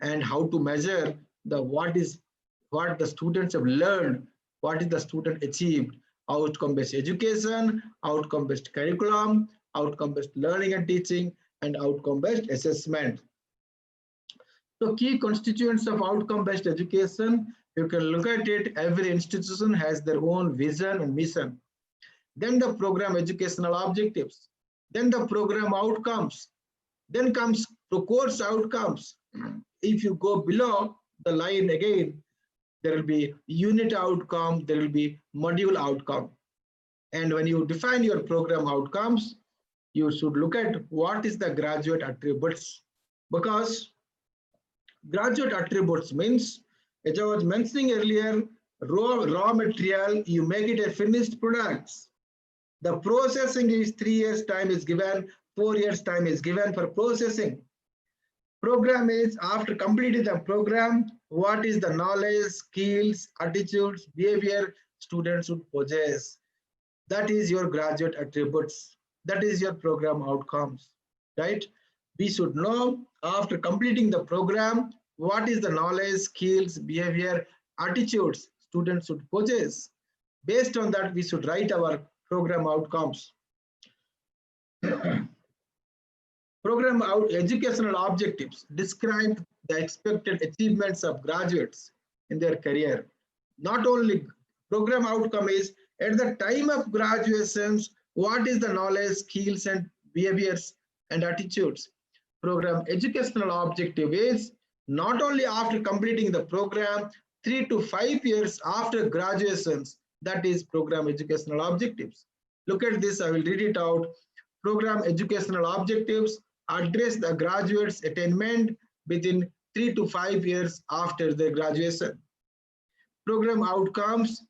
and how to measure what the students have learned, what is the student achieved. Outcome-based education, outcome-based curriculum, outcome-based learning and teaching, and outcome-based assessment. So key constituents of outcome-based education, you can look at it, every institution has their own vision and mission. Then the program educational objectives, then the program outcomes, then comes the course outcomes. If you go below the line again, there will be unit outcome, there will be module outcome. And when you define your program outcomes, you should look at what is the graduate attributes, because graduate attributes means, as I was mentioning earlier, raw material, you make it a finished product. The processing is 3 years time is given, 4 years time is given for processing. Program is after completing the program, what is the knowledge, skills, attitudes, behavior students should possess. That is your graduate attributes. That is your program outcomes, right? We should know after completing the program, what is the knowledge, skills, behavior, attitudes students should possess. Based on that, we should write our program outcomes. Program educational objectives describe the expected achievements of graduates in their career. Not only program outcome is at the time of graduations, what is the knowledge, skills, and behaviors and attitudes. Program educational objective is not only after completing the program, 3 to 5 years after graduations, that is program educational objectives. Look at this, I will read it out. Program educational objectives address the graduates' attainment within 3 to 5 years after their graduation. Program outcomes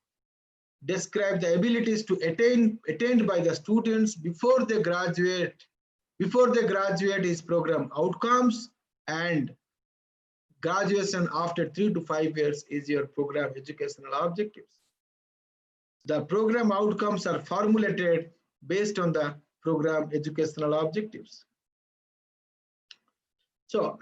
describe the abilities to attained by the students before they graduate. Before they graduate is program outcomes, and graduation after 3 to 5 years is your program educational objectives. The program outcomes are formulated based on the program educational objectives. So,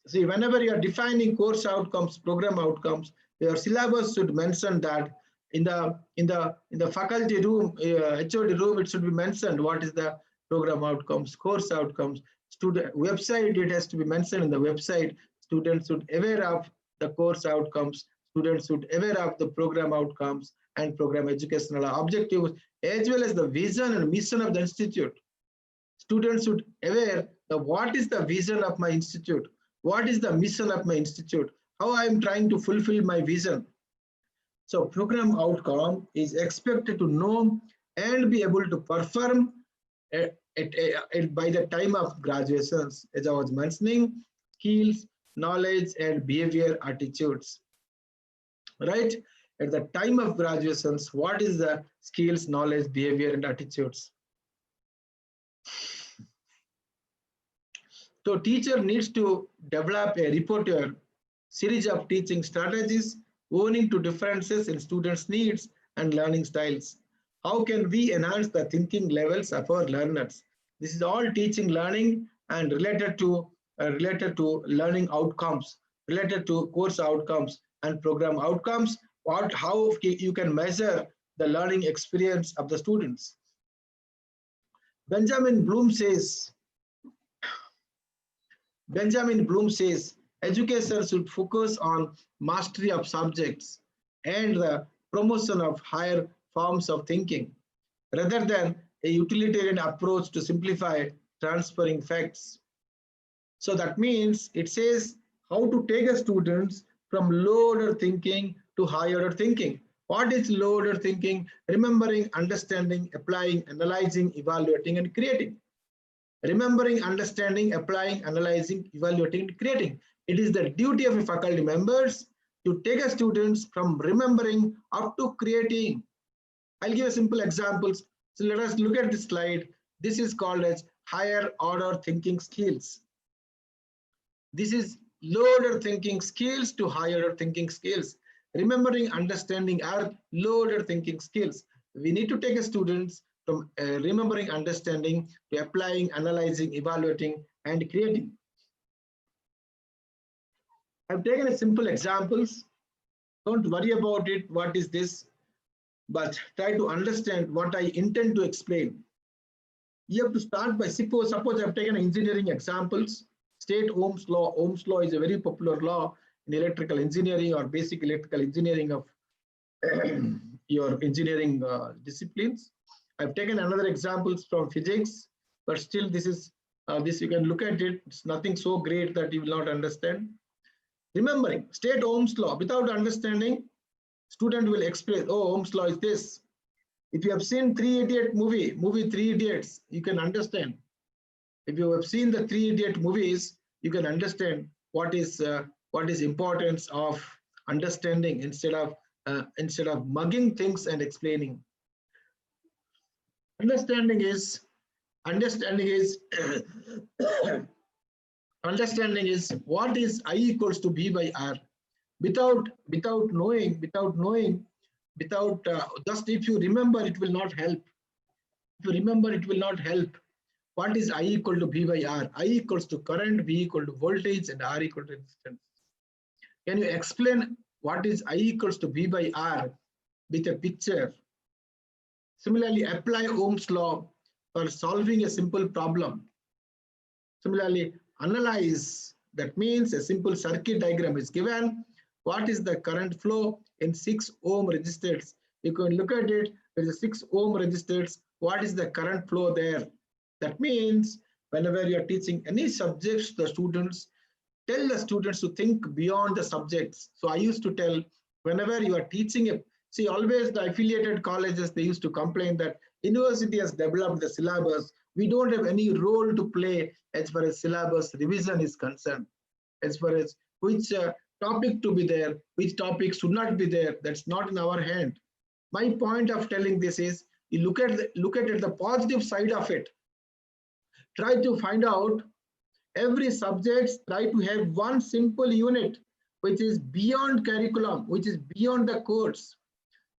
see, whenever you are defining course outcomes, program outcomes, your syllabus should mention that in the faculty room, HOD room, it should be mentioned what is the program outcomes, course outcomes. Student website, it has to be mentioned in the website. Students should aware of the course outcomes. Students should aware of the program outcomes and program educational objectives, as well as the vision and mission of the institute. Students should aware of what is the vision of my institute, what is the mission of my institute, how I am trying to fulfill my vision. So program outcome is expected to know and be able to perform by the time of graduations, as I was mentioning, skills, knowledge, and behavior attitudes. Right? At the time of graduations, what is the skills, knowledge, behavior, and attitudes? So teacher needs to develop a repertoire series of teaching strategies owning to differences in students' needs and learning styles. How can we enhance the thinking levels of our learners? This is all teaching, learning, and related to learning outcomes, related to course outcomes and program outcomes. How you can measure the learning experience of the students. Benjamin Bloom says, education should focus on mastery of subjects and the promotion of higher forms of thinking, rather than a utilitarian approach to simplify transferring facts. So that means it says how to take a students from low order thinking to high order thinking. What is low order thinking? Remembering, understanding, applying, analyzing, evaluating, and creating. Remembering, understanding, applying, analyzing, evaluating, and creating. It is the duty of faculty members to take a students from remembering up to creating. I'll give a simple examples. So let us look at this slide. This is called as higher order thinking skills. This is low order thinking skills to higher order thinking skills. Remembering, understanding are low order thinking skills. We need to take a students from remembering, understanding to applying, analyzing, evaluating, and creating. I've taken a simple examples. Don't worry about it. What is this? But try to understand what I intend to explain. You have to start by suppose I've taken engineering examples. State Ohm's law. Ohm's law is a very popular law in electrical engineering or basic electrical engineering of your engineering disciplines. I've taken another examples from physics, but still this is this you can look at it. It's nothing so great that you will not understand. Remembering state Ohm's law without understanding, student will explain, oh, Ohm's law is this. If you have seen Three Idiot movie Three Idiots, you can understand. If you have seen the Three Idiot movies, you can understand what is importance of understanding instead of mugging things and explaining. Understanding is understanding is what is I equals to B by R. Without knowing, just if you remember, it will not help. If you remember, it will not help. What is I equal to B by R? I equals to current, B equal to voltage, and R equal to resistance. Can you explain what is I equals to B by R with a picture? Similarly, apply Ohm's law for solving a simple problem. Similarly, analyze. That means a simple circuit diagram is given. What is the current flow in 6 ohm resistors? You can look at it with the 6 ohm resistors. What is the current flow there? That means whenever you are teaching any subjects to the students, tell the students to think beyond the subjects. So I used to tell, whenever you are teaching, see, always the affiliated colleges, they used to complain that university has developed the syllabus. We don't have any role to play as far as syllabus revision is concerned. As far as which topic to be there, which topic should not be there, that's not in our hand. My point of telling this is, you look at the positive side of it. Try to find out every subject, try to have one simple unit which is beyond curriculum, which is beyond the course.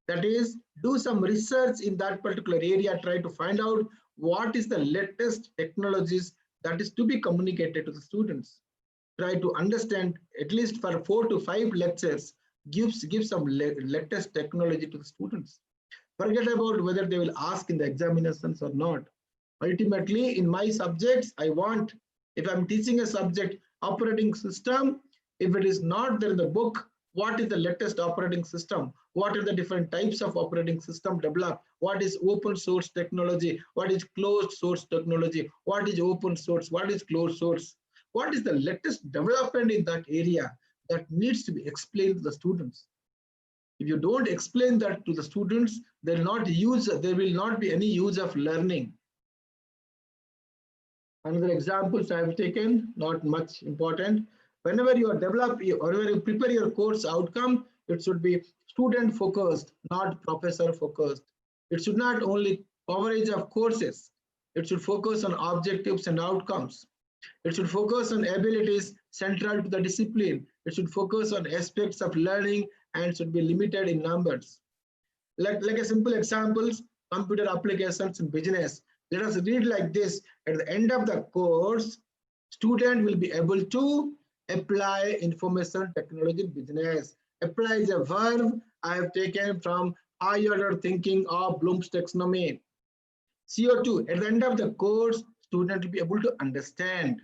That is, do some research in that particular area, try to find out what is the latest technologies that is to be communicated to the students. Try to understand, at least for 4 to 5 lectures, give some latest technology to the students. Forget about whether they will ask in the examinations or not. Ultimately, in my subjects, I want, if I'm teaching a subject, operating system, if it is not there in the book, what is the latest operating system? What are the different types of operating system developed? What is open source technology? What is closed source technology? What is open source? What is closed source? What is the latest development in that area that needs to be explained to the students? If you don't explain that to the students, there will not be any use of learning. Another examples I have taken, not much important. Whenever you prepare your course outcome, it should be student focused, not professor focused. It should not only coverage of courses. It should focus on objectives and outcomes. It should focus on abilities central to the discipline. It should focus on aspects of learning and should be limited in numbers. Like a simple examples, computer applications in business. Let us read like this. At the end of the course, student will be able to apply information technology business. Apply is a verb I have taken from high order thinking of Bloom's taxonomy. CO2, at the end of the course, student will be able to understand.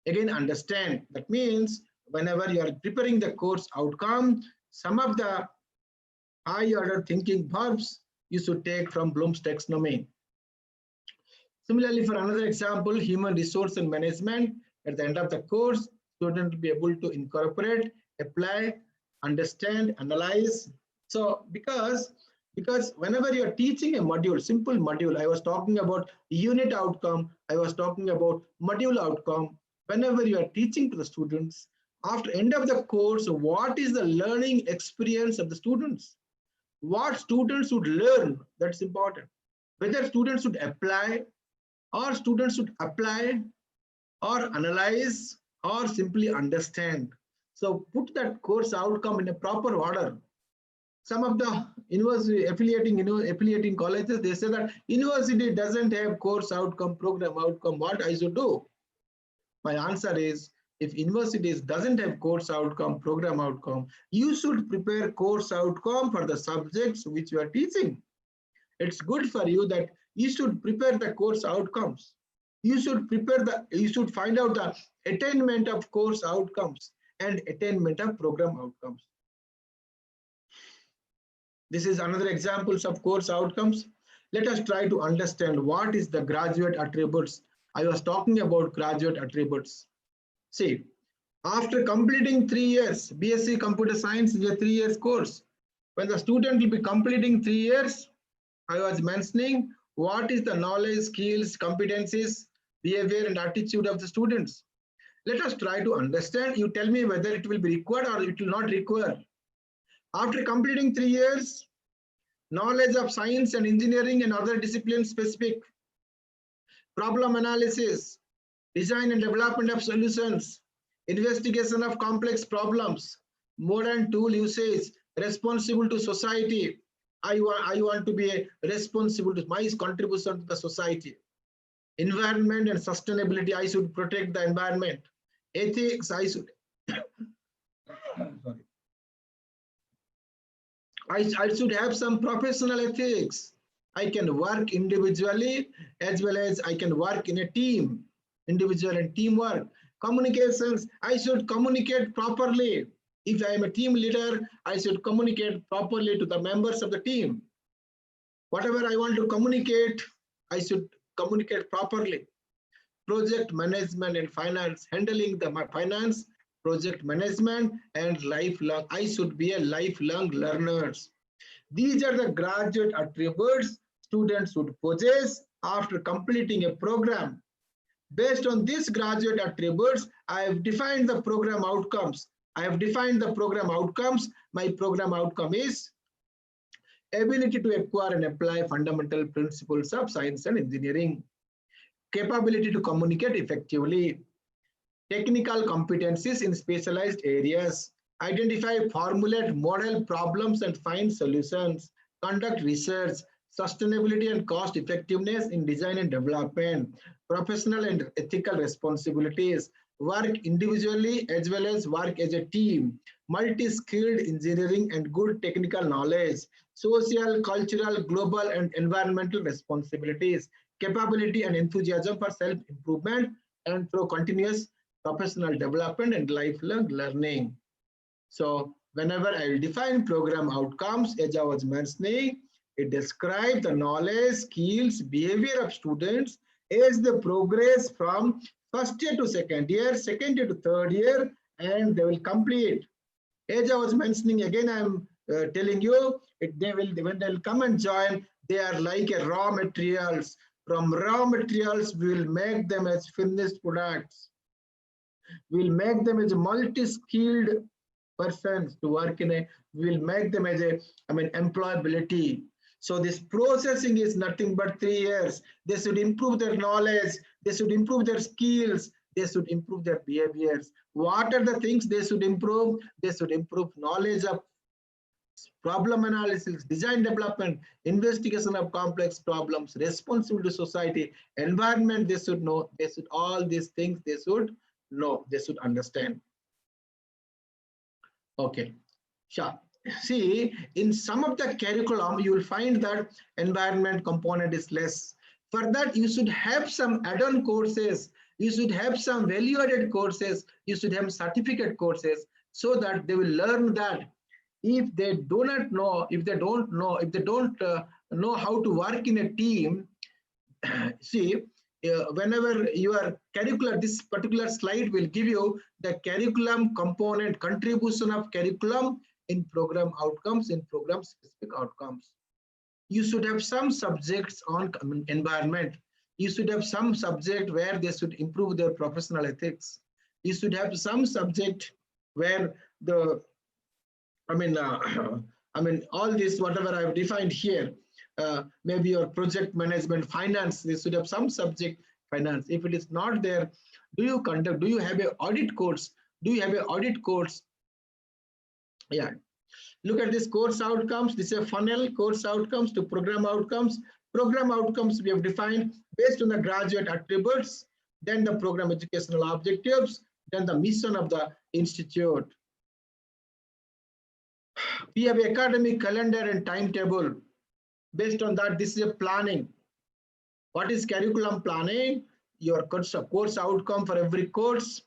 Again, understand. That means whenever you are preparing the course outcome, some of the high order thinking verbs you should take from Bloom's taxonomy. Similarly, for another example, human resource and management, at the end of the course, student will be able to incorporate, apply, understand, analyze. So because whenever you are teaching a module, simple module, I was talking about unit outcome, I was talking about module outcome. Whenever you are teaching to the students, after end of the course, what is the learning experience of the students? What students should learn, that's important. Whether students should apply, or students should apply, or analyze, or simply understand. So put that course outcome in a proper order. Some of the university affiliating colleges, they say that university doesn't have course outcome, program outcome. What I should do? My answer is, if universities doesn't have course outcome, program outcome, you should prepare course outcome for the subjects which you are teaching. It's good for you that you should prepare the course outcomes. You should you should find out the attainment of course outcomes and attainment of program outcomes. This is another examples of course outcomes. Let us try to understand what is the graduate attributes. I was talking about graduate attributes. See, after completing 3 years, BSc Computer Science is a 3 years course. When the student will be completing 3 years, I was mentioning what is the knowledge, skills, competencies, behavior and attitude of the students. Let us try to understand. You tell me whether it will be required or it will not require. After completing 3 years, knowledge of science and engineering and other disciplines specific, problem analysis, design and development of solutions, investigation of complex problems, modern tool usage, responsible to society. I want to be responsible to my contribution to the society. Environment and sustainability, I should protect the environment. Ethics, I should sorry. I should have some professional ethics. I can work individually as well as I can work in a team, individual and teamwork. Communications, I should communicate properly. If I am a team leader, I should communicate properly to the members of the team. Whatever I want to communicate, I should communicate properly. Project management and finance, handling the finance, project management and lifelong. I should be a lifelong learners. These are the graduate attributes students should possess after completing a program. Based on these graduate attributes, I have defined the program outcomes. I have defined the program outcomes. My program outcome is ability to acquire and apply fundamental principles of science and engineering, capability to communicate effectively, technical competencies in specialized areas, identify, formulate, model problems and find solutions, conduct research, sustainability and cost effectiveness in design and development, professional and ethical responsibilities, work individually as well as work as a team, multi-skilled engineering and good technical knowledge, social, cultural, global and environmental responsibilities, capability and enthusiasm for self-improvement and through continuous professional development and lifelong learning. So whenever I define program outcomes, as I was mentioning, it describes the knowledge, skills, behavior of students as they progress from first year to second year to third year, and they will complete. As I was mentioning, again, I'm telling you, when they'll come and join, they are like a raw materials. From raw materials, we will make them as finished products. We'll make them as multi-skilled persons to work in a, we'll make them as a, employability. So this processing is nothing but 3 years. They should improve their knowledge, they should improve their skills, they should improve their behaviors. What are the things they should improve? They should improve knowledge of problem analysis, design development, investigation of complex problems, responsible to society, environment, they should know, they should, all these things they should know, they should understand. Okay, sure. See, in some of the curriculum, you will find that environment component is less. For that, you should have some add-on courses, you should have some value-added courses, you should have certificate courses, so that they will learn that. If they do not know, if they don't know, if they don't know how to work in a team, see, whenever your curriculum, this particular slide will give you the curriculum component, contribution of curriculum in program outcomes, in program specific outcomes. You should have some subjects on environment. You should have some subject where they should improve their professional ethics. You should have some subject where the, all this, whatever I've defined here, maybe your project management, finance, they should have some subject finance. If it is not there, do you have an audit course? Do you have an audit course? Yeah. Look at this course outcomes. This is a funnel, course outcomes to program outcomes. Program outcomes we have defined based on the graduate attributes, then the program educational objectives, then the mission of the institute. We have academic calendar and timetable. Based on that, this is a planning. What is curriculum planning? your course outcome for every course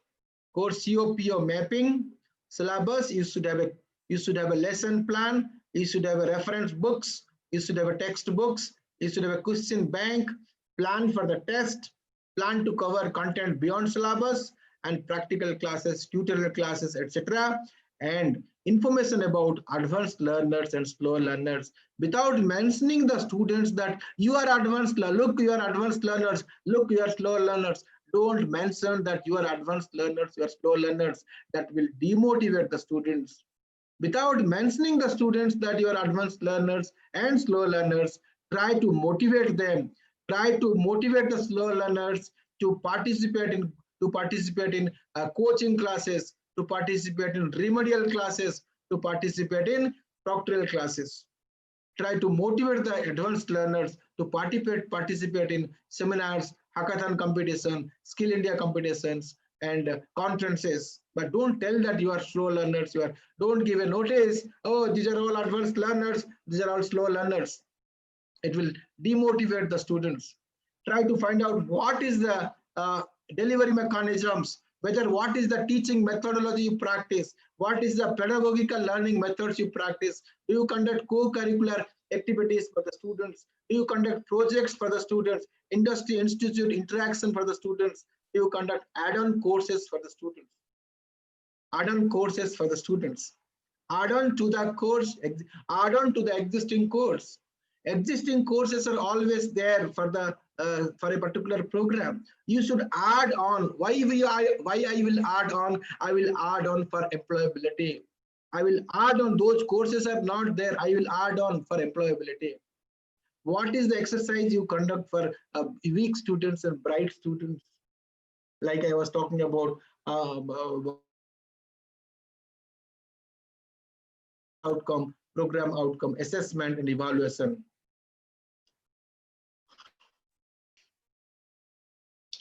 COPO mapping, syllabus. You should have a lesson plan. You should have a reference books. You should have a textbooks. You should have a question bank, plan for the test, plan to cover content beyond syllabus, and practical classes, tutorial classes, etc. And information about advanced learners and slow learners, without mentioning the students that you are advanced, look, you are advanced learners, look, you are slow learners. Don't mention that you are advanced learners, you are slow learners. That will demotivate the students. Without mentioning the students that you are advanced learners and slow learners, try to motivate them. Try to motivate the slow learners to participate in coaching classes, to participate in remedial classes, to participate in proctoral classes. Try to motivate the advanced learners to participate in seminars, hackathon competition, Skill India competitions, and conferences. But don't tell that you are slow learners. Don't give a notice. Oh, these are all advanced learners. These are all slow learners. It will demotivate the students. Try to find out what is the delivery mechanisms, whether what is the teaching methodology you practice, what is the pedagogical learning methods you practice. Do you conduct co-curricular activities for the students? Do you conduct projects for the students, industry institute interaction for the students? Do you conduct add-on courses for the students? Add-on courses for the students. Add on to the course, add on to the existing course. Existing courses are always there for a particular program. You should add on. Why I will add on? I will add on for employability. I will add on. Those courses are not there. I will add on for employability. What is the exercise you conduct for weak students and bright students? Like I was talking about outcome, program outcome, assessment and evaluation.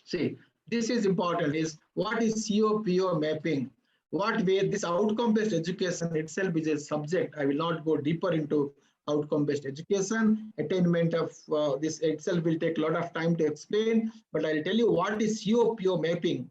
See, this is important, is what is COPO mapping? What way this outcome-based education itself is a subject. I will not go deeper into outcome-based education. Attainment of this itself will take a lot of time to explain, but I'll tell you what is COPO mapping.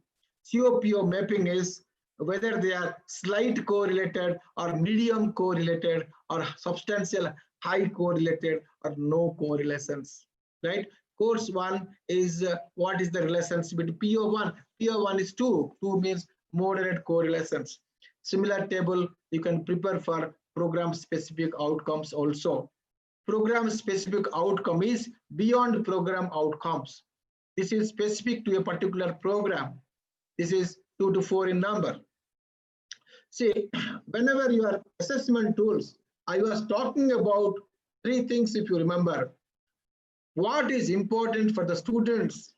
COPO mapping is whether they are slight correlated or medium correlated or substantial high correlated or no correlations, right? Course 1 is what is the relationship between PO1? PO1 is 2. 2 means moderate correlations. Similar table you can prepare for program specific outcomes also. Program specific outcome is beyond program outcomes. This is specific to a particular program. This is 2 to 4 in number. See, whenever your assessment tools, I was talking about 3 things if you remember. What is important for the students?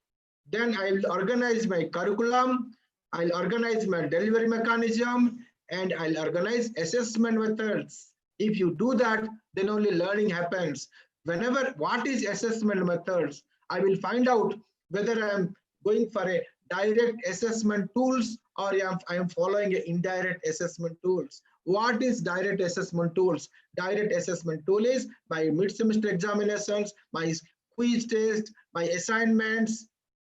Then I will organize my curriculum, I'll organize my delivery mechanism, and I'll organize assessment methods. If you do that, then only learning happens. Whenever, what is assessment methods? I will find out whether I am going for a direct assessment tools or I am following a indirect assessment tools. What is direct assessment tools? Direct assessment tool is my mid-semester examinations, my quiz test, my assignments,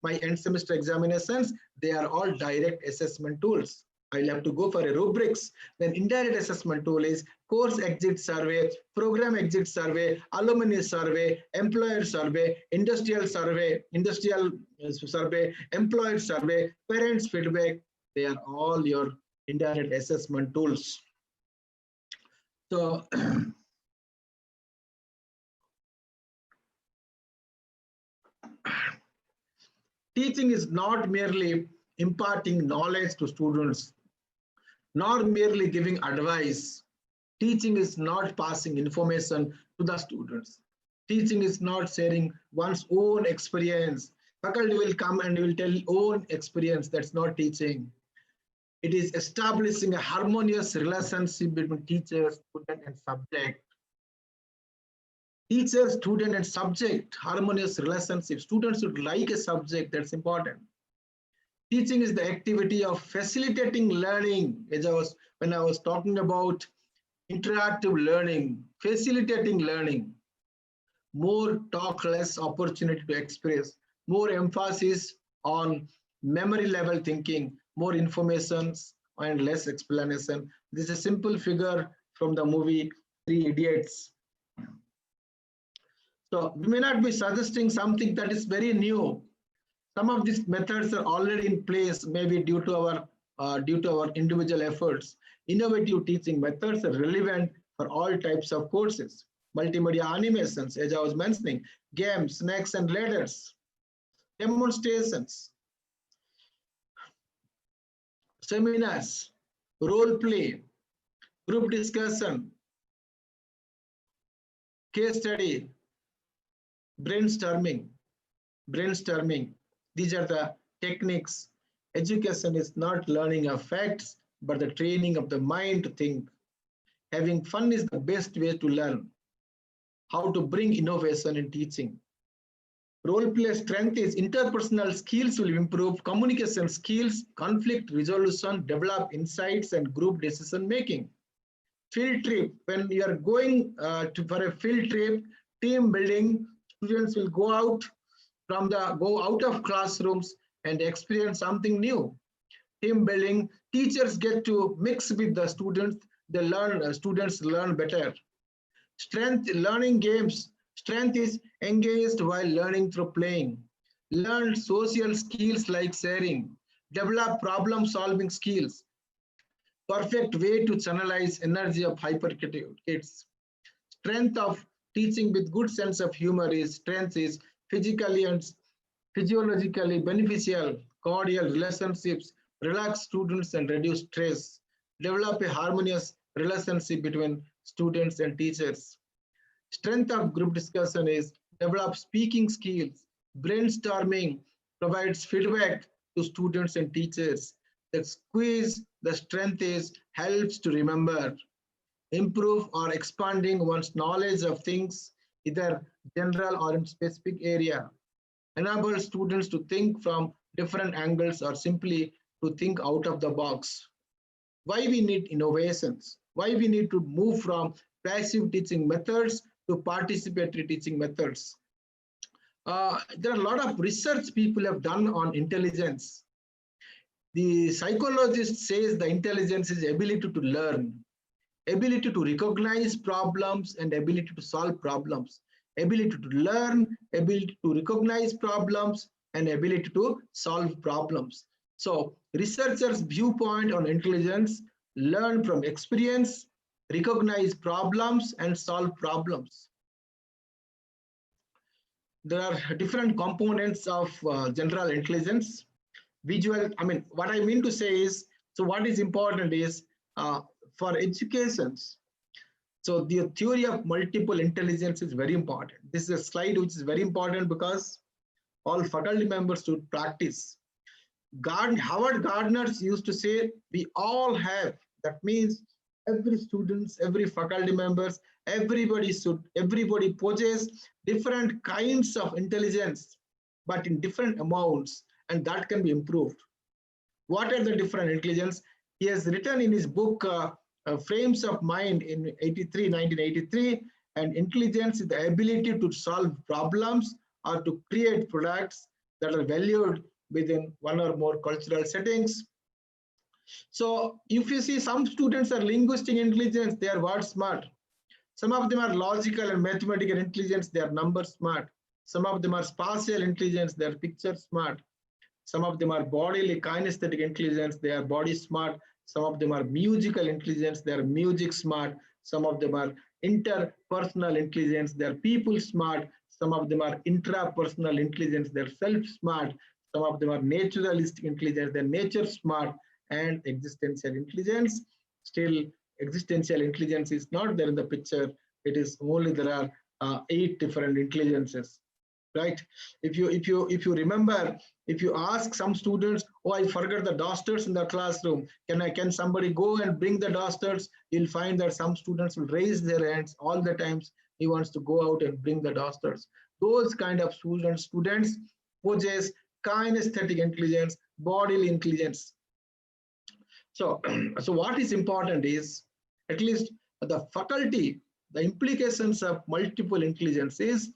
my end semester examinations, they are all direct assessment tools. I'll have to go for a rubrics. Then indirect assessment tool is course exit survey, program exit survey, alumni survey, employer survey, industrial survey, employer survey, parents feedback. They are all your indirect assessment tools. So teaching is not merely imparting knowledge to students, nor merely giving advice. Teaching is not passing information to the students. Teaching is not sharing one's own experience. Faculty will come and will tell own experience. That's not teaching. It is establishing a harmonious relationship between teacher, student, and subject. Teacher, student, and subject, harmonious relationship. Students should like a subject, that's important. Teaching is the activity of facilitating learning. When I was talking about interactive learning, facilitating learning. More talk, less opportunity to express. More emphasis on memory level thinking, more informations and less explanation. This is a simple figure from the movie Three Idiots. So we may not be suggesting something that is very new. Some of these methods are already in place, maybe due to our individual efforts. Innovative teaching methods are relevant for all types of courses. Multimedia animations, as I was mentioning, games, snacks and ladders, demonstrations, seminars, role play, group discussion, case study, brainstorming. These are the techniques. Education is not learning of facts, but the training of the mind to think. Having fun is the best way to learn. How to bring innovation in teaching. Role play strength is interpersonal skills will improve, communication skills, conflict resolution, develop insights and group decision making. Field trip, when you are going for a field trip, team building, students will go out of classrooms and experience something new. Team building, teachers get to mix with the students, students learn better. Strength, learning games. Strength is engaged while learning through playing. Learn social skills like sharing. Develop problem solving skills. Perfect way to channelize energy of hyperactive kids. Strength of teaching with good sense of humor is strength is physically and physiologically beneficial, cordial relationships, relax students and reduce stress. Develop a harmonious relationship between students and teachers. Strength of group discussion is develop speaking skills. Brainstorming provides feedback to students and teachers. The squeeze, the strength is helps to remember. Improve or expanding one's knowledge of things, either general or in specific area. Enable students to think from different angles or simply to think out of the box. Why we need innovations? Why we need to move from passive teaching methods to participatory teaching methods? There are a lot of research people have done on intelligence. The psychologist says the intelligence is ability to learn, ability to recognize problems and ability to solve problems, ability to learn, ability to recognize problems and ability to solve problems. So researchers' viewpoint on intelligence: learn from experience, recognize problems and solve problems. There are different components of general intelligence. Visual, what I mean to say is, so what is important is for educations. So the theory of multiple intelligence is very important. This is a slide which is very important because all faculty members should practice. Howard Gardner used to say, we all have, that means every students, every faculty members, everybody possess different kinds of intelligence, but in different amounts, and that can be improved. What are the different intelligence? He has written in his book, Frames of Mind in 1983, and intelligence is the ability to solve problems or to create products that are valued within one or more cultural settings. So if you see, some students are linguistic intelligence, they are word smart. Some of them are logical and mathematical intelligence, they are number smart. Some of them are spatial intelligence, they are picture smart. Some of them are bodily kinesthetic intelligence, they are body smart. Some of them are musical intelligence, they are music smart. Some of them are interpersonal intelligence, they are people smart. Some of them are intrapersonal intelligence, they are self smart. Some of them are naturalistic intelligence, they are nature smart. And existential intelligence. Still, existential intelligence is not there in the picture. It is only there are 8 different intelligences, right? If you remember, if you ask some students, oh, I forgot the dusters in the classroom, can somebody go and bring the dusters? You'll find that some students will raise their hands all the times. He wants to go out and bring the dusters. Those kind of students possess kinesthetic intelligence, bodily intelligence. So what is important is, at least the faculty, the implications of multiple intelligence is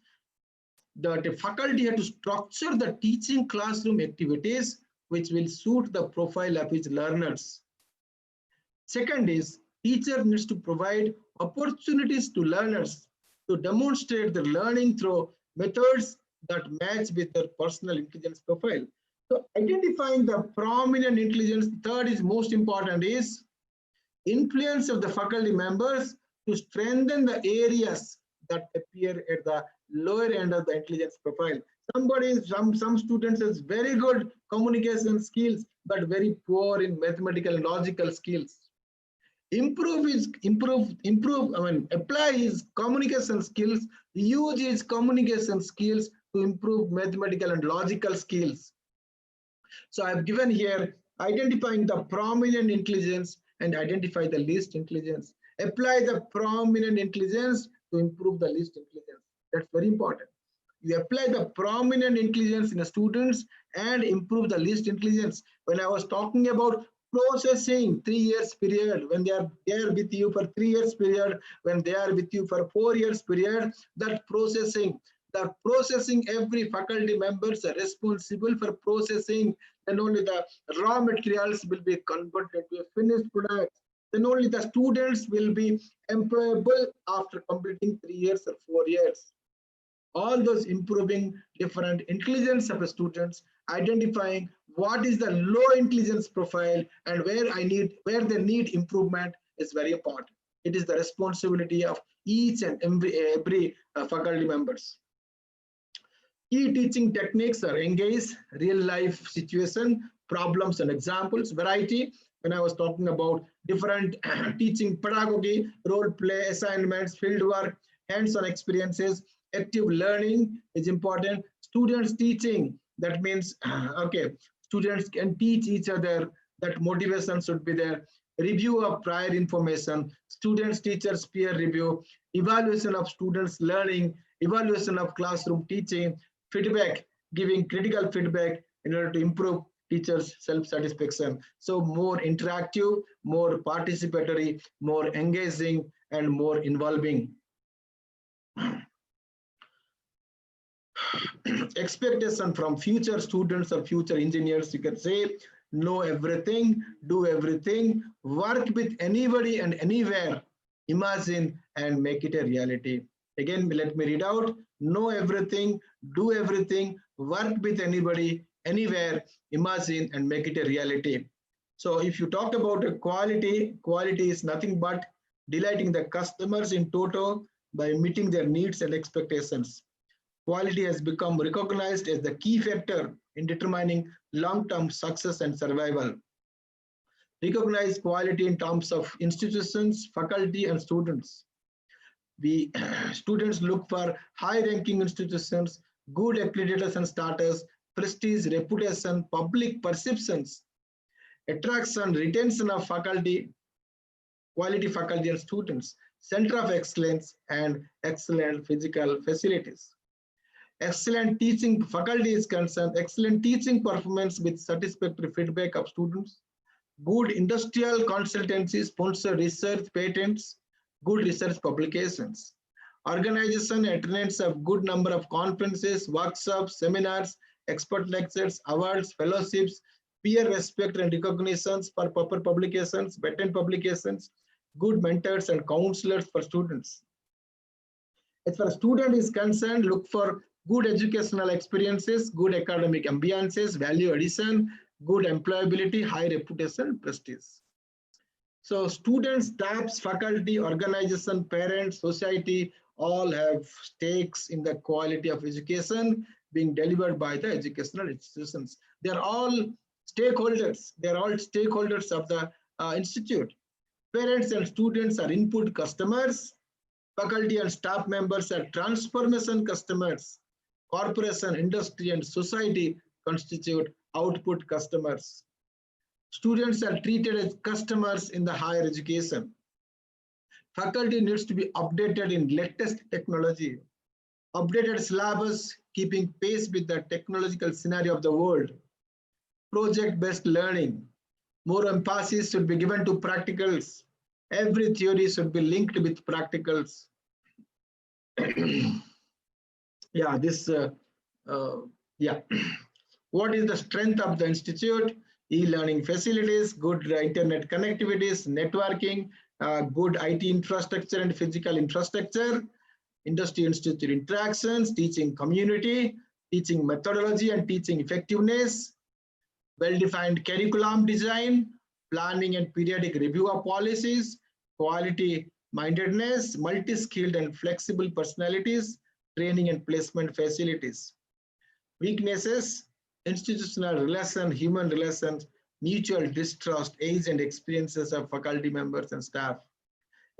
that the faculty had to structure the teaching classroom activities which will suit the profile of his learners. Second is, teacher needs to provide opportunities to learners to demonstrate their learning through methods that match with their personal intelligence profile. So identifying the prominent intelligence, third is most important, is influence of the faculty members to strengthen the areas that appear at the lower end of the intelligence profile. Some students has very good communication skills, but very poor in mathematical and logical skills. Apply his communication skills, use his communication skills to improve mathematical and logical skills. So I've given here identifying the prominent intelligence and identify the least intelligence. Apply the prominent intelligence to improve the least intelligence. That's very important. You apply the prominent intelligence in the students and improve the least intelligence. When I was talking about processing 3 years period, when they are there with you for 3 years period, when they are with you for 4 years period, that processing, every faculty members are responsible for processing, then only the raw materials will be converted to a finished product. Then only the students will be employable after completing 3 years or 4 years. All those improving different intelligence of the students, identifying what is the low intelligence profile and where they need improvement is very important. It is the responsibility of each and every faculty members. Key teaching techniques are engage, real life situation, problems and examples, variety. When I was talking about different teaching pedagogy, role play, assignments, field work, hands-on experiences, active learning is important. Students teaching, that means, okay, students can teach each other, that motivation should be there. Review of prior information, students, teachers, peer review, evaluation of students' learning, evaluation of classroom teaching, feedback, giving critical feedback in order to improve teachers' self-satisfaction. So more interactive, more participatory, more engaging, and more involving. Expectation from future students or future engineers, you can say, know everything, do everything, work with anybody and anywhere, imagine and make it a reality. Again, let me read out: know everything, do everything, work with anybody, anywhere, imagine and make it a reality. So if you talk about a quality is nothing but delighting the customers in total by meeting their needs and expectations. Quality has become recognized as the key factor in determining long-term success and survival. Recognize quality in terms of institutions, faculty, and students. Students look for high-ranking institutions, good accreditation status, prestige, reputation, public perceptions, attraction, retention of faculty, quality faculty and students, center of excellence, and excellent physical facilities. Excellent teaching faculty is concerned, excellent teaching performance with satisfactory feedback of students, good industrial consultancy, sponsored research, patents, good research publications, organization attendance of good number of conferences, workshops, seminars, expert lectures, awards, fellowships, peer respect and recognitions for proper publications, patent publications, good mentors and counselors for students. As far as student is concerned, look for good educational experiences, good academic ambiances, value addition, good employability, high reputation, prestige. So students, staffs, faculty, organization, parents, society, all have stakes in the quality of education being delivered by the educational institutions. They are all stakeholders. They are all stakeholders of the institute. Parents and students are input customers. Faculty and staff members are transformation customers. Corporation, industry, and society constitute output customers. Students are treated as customers in the higher education. Faculty needs to be updated in latest technology, updated syllabus, keeping pace with the technological scenario of the world. Project-based learning, more emphasis should be given to practicals. Every theory should be linked with practicals. Yeah, this, yeah. What is the strength of the institute? E-learning facilities, good internet connectivities, networking, good IT infrastructure and physical infrastructure, industry institute interactions, teaching community, teaching methodology and teaching effectiveness, well-defined curriculum design, planning and periodic review of policies, quality mindedness, multi-skilled and flexible personalities, training and placement facilities. Weaknesses, institutional relation, human relations, mutual distrust, age and experiences of faculty members and staff,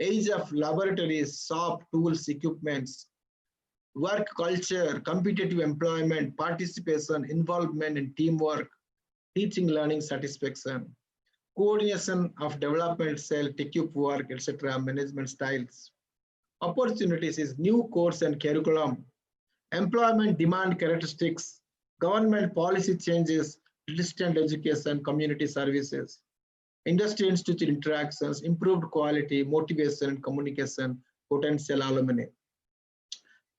age of laboratories, soft tools, equipments, work culture, competitive employment, participation, involvement in teamwork, teaching learning satisfaction, coordination of development cell, equip work, etc., management styles. Opportunities is new course and curriculum, employment demand characteristics, government policy changes, distant education, community services, industry institute interactions, improved quality, motivation and communication, potential alumni.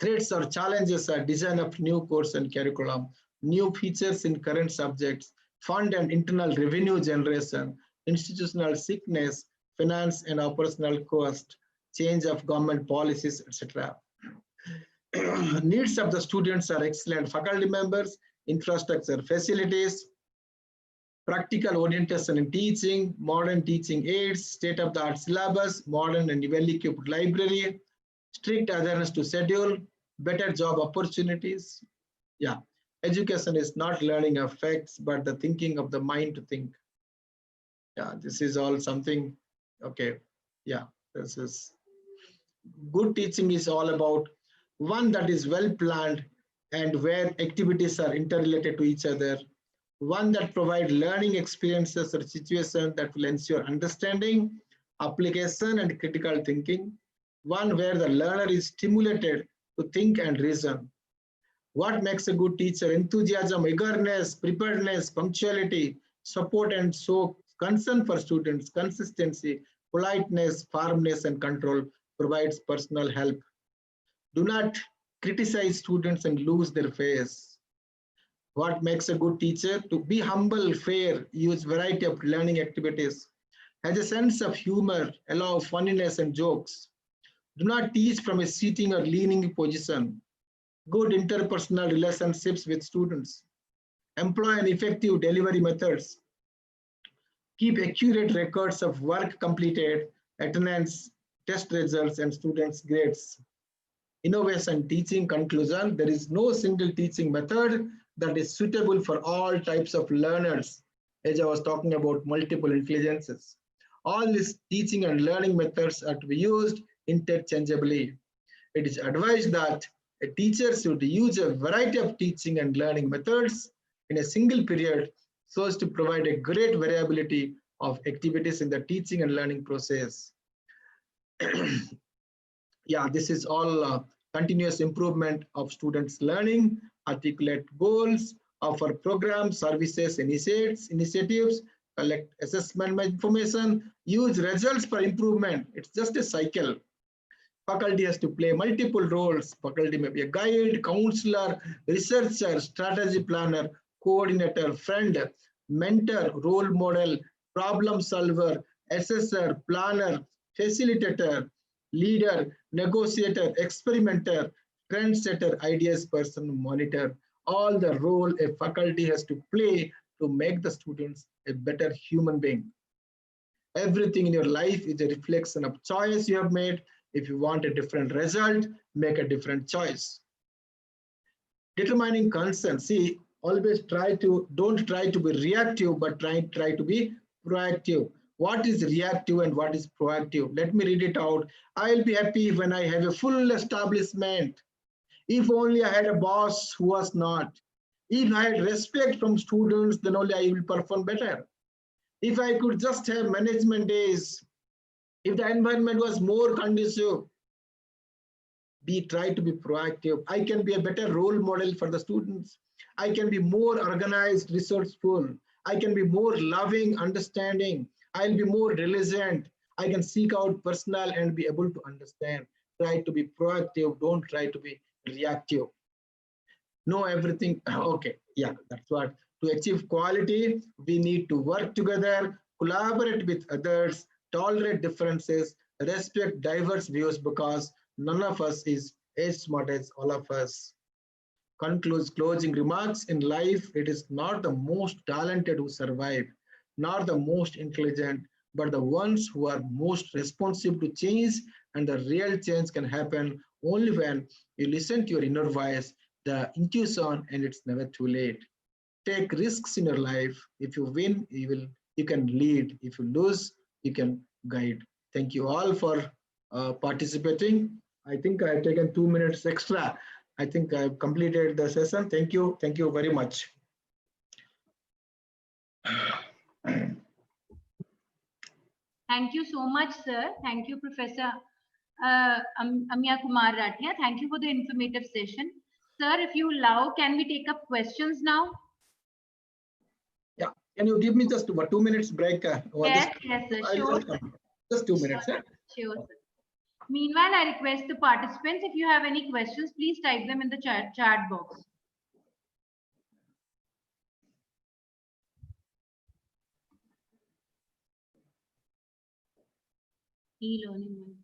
Threats or challenges are design of new course and curriculum, new features in current subjects, fund and internal revenue generation, institutional sickness, finance and operational cost, change of government policies, etc. Needs of the students are excellent faculty members, infrastructure facilities, practical orientation in teaching, modern teaching aids, state-of-the-art syllabus, modern and well-equipped library, strict adherence to schedule, better job opportunities. Yeah, education is not learning of facts, but the thinking of the mind to think. Yeah, this is all something, okay. Yeah, this is good teaching is all about one that is well planned and where activities are interrelated to each other, one that provides learning experiences or situations that will ensure understanding, application, and critical thinking, one where the learner is stimulated to think and reason. What makes a good teacher? Enthusiasm, eagerness, preparedness, punctuality, support, and so concern for students, consistency, politeness, firmness, and control, provides personal help. Do not criticize students and lose their face. What makes a good teacher? To be humble, fair, use variety of learning activities, has a sense of humor, allow funniness and jokes. Do not teach from a sitting or leaning position. Good interpersonal relationships with students. Employ an effective delivery methods. Keep accurate records of work completed, attendance, test results, and students' grades. Innovation teaching conclusion. There is no single teaching method that is suitable for all types of learners. As I was talking about multiple intelligences. All these teaching and learning methods are to be used interchangeably. It is advised that a teacher should use a variety of teaching and learning methods in a single period so as to provide a great variability of activities in the teaching and learning process. Yeah, this is all continuous improvement of students' learning, articulate goals, offer programs, services, initiatives, collect assessment information, use results for improvement. It's just a cycle. Faculty has to play multiple roles. Faculty may be a guide, counselor, researcher, strategy planner, coordinator, friend, mentor, role model, problem solver, assessor, planner, facilitator, leader, negotiator, experimenter, trendsetter, ideas person, monitor. All the role a faculty has to play to make the students a better human being. Everything in your life is a reflection of choice you have made. If you want a different result, make a different choice. Determining concern. See, always don't try to be reactive, but try to be proactive. What is reactive and what is proactive? Let me read it out. I'll be happy when I have a full establishment. If only I had a boss who was not. If I had respect from students, then only I will perform better. If I could just have management days, if the environment was more conducive, try to be proactive. I can be a better role model for the students. I can be more organized, resourceful. I can be more loving, understanding. I'll be more diligent. I can seek out personal and be able to understand. Try to be proactive. Don't try to be reactive. know everything. Okay, yeah, that's what. To achieve quality, we need to work together, collaborate with others, tolerate differences, respect diverse views, because none of us is as smart as all of us. Concludes closing remarks. In life, it is not the most talented who survive, nor the most intelligent, but the ones who are most responsive to change, and the real change can happen only when you listen to your inner voice, the intuition, and it's never too late. Take risks in your life. If you win, you can lead. If you lose, you can guide. Thank you all for participating. I think I've taken 2 minutes extra. I think I've completed the session. Thank you. Thank you very much. Thank you so much, sir. Thank you, Professor Amya Kumar Rathia. Thank you for the informative session. Sir, if you allow, can we take up questions now? Yeah. Can you give me just 2 minutes break? Yes, yes, sir. Sure. Just 2 minutes. Sure, sure, sir. Meanwhile, I request the participants, if you have any questions, please type them in the chat box. E-learning.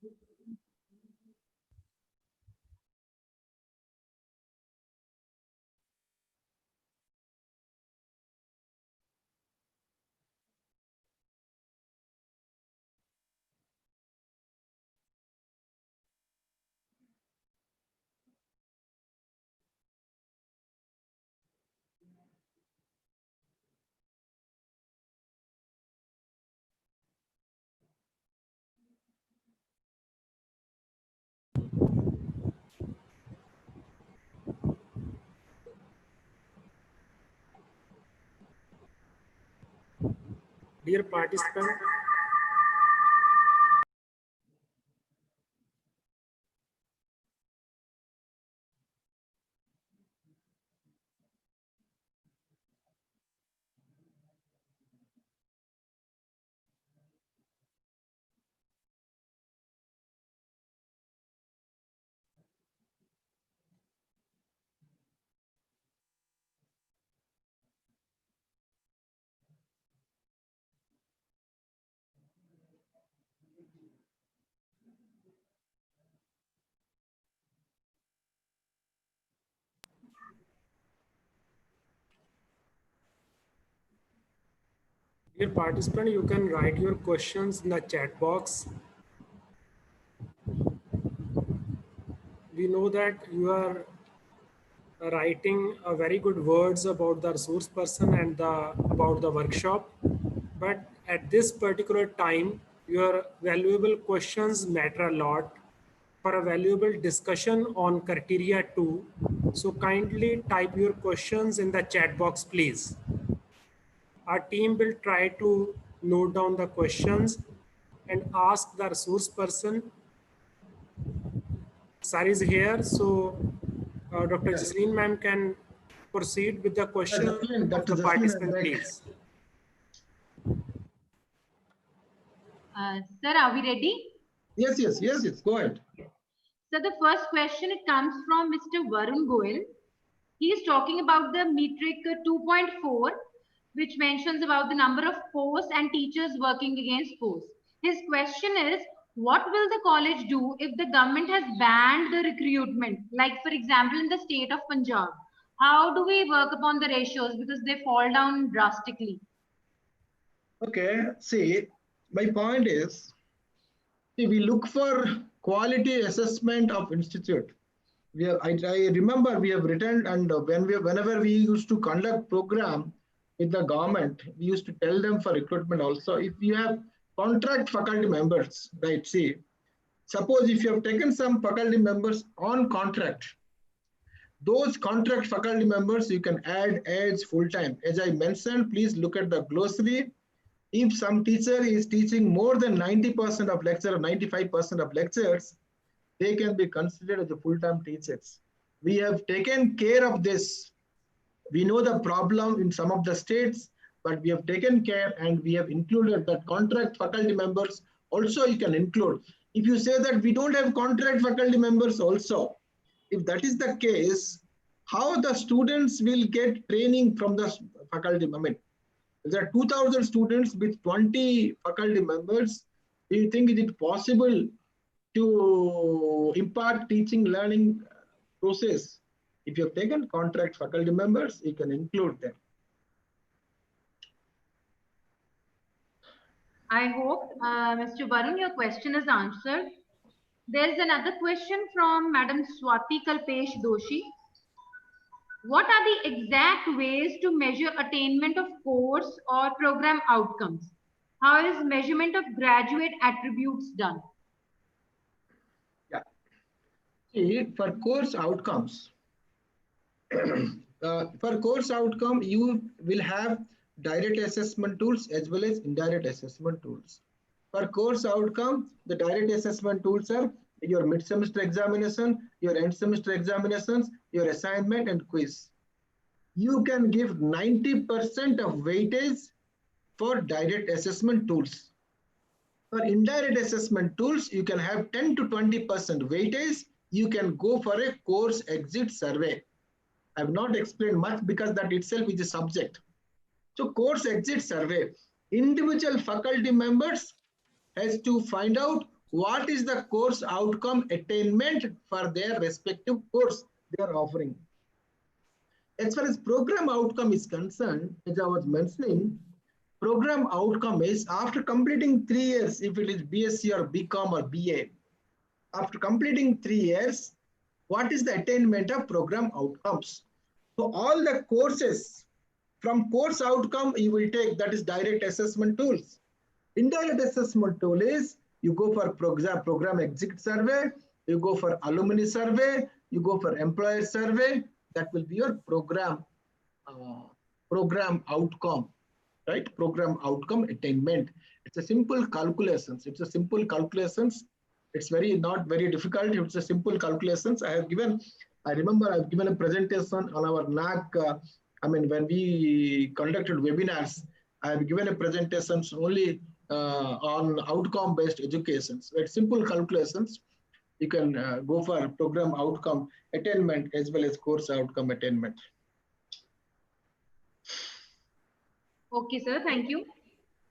Dear participant, you can write your questions in the chat box. We know that you are writing a very good words about the resource person and about the workshop, but at this particular time, your valuable questions matter a lot for a valuable discussion on criteria 2. So kindly type your questions in the chat box, please. Our team will try to note down the questions and ask the resource person. Sir is here, so Dr. Jasleen ma'am can proceed with the question of the participant, please. Sir, are we ready? Yes, yes, yes, yes. Go ahead. So the first question, it comes from Mr. Varun Goel. He is talking about the metric 2.4, which mentions about the number of posts and teachers working against posts. His question is, what will the college do if the government has banned the recruitment? Like, for example, in the state of Punjab, how do we work upon the ratios because they fall down drastically? Okay, see, my point is, see, we look for quality assessment of institute. I remember we have written, and whenever we used to conduct program with the government, we used to tell them for recruitment also, if you have contract faculty members, right? See, suppose if you have taken some faculty members on contract, those contract faculty members you can add as full-time. As I mentioned, please look at the glossary. If some teacher is teaching more than 90% of lecture or 95% of lectures, they can be considered as the full-time teachers. We have taken care of this. We know the problem in some of the states, but we have taken care and we have included that contract faculty members also you can include. If you say that we don't have contract faculty members also, if that is the case, how the students will get training from the faculty. I mean, there are 2,000 students with 20 faculty members. Do you think is it possible to impart teaching learning process? If you have taken contract faculty members, you can include them. I hope, Mr. Varun, your question is answered. There is another question from Madam Swati Kalpesh Doshi. What are the exact ways to measure attainment of course or program outcomes? How is measurement of graduate attributes done? Yeah. See, for course outcomes, for course outcome, you will have direct assessment tools as well as indirect assessment tools. For course outcome, the direct assessment tools are your mid-semester examination, your end semester examinations, your assignment and quiz. You can give 90% of weightage for direct assessment tools. For indirect assessment tools, you can have 10 to 20% weightage. You can go for a course exit survey. I have not explained much because that itself is a subject. So course exit survey, individual faculty members has to find out what is the course outcome attainment for their respective course they are offering. As far as program outcome is concerned, as I was mentioning, program outcome is after completing 3 years, if it is BSc or BCom or BA, after completing 3 years, what is the attainment of program outcomes? So all the courses from course outcome you will take, that is direct assessment tools. Indirect assessment tool is you go for program exit survey, you go for alumni survey, you go for employer survey. That will be your program outcome, right? Program outcome attainment. It's a simple calculations. It's a simple calculations. It's not very difficult. It's a simple calculations. I remember I've given a presentation on our NAAC. When we conducted webinars, I have given a presentation only on outcome-based education. So it's simple calculations. You can go for program outcome attainment as well as course outcome attainment. Okay, sir. Thank you.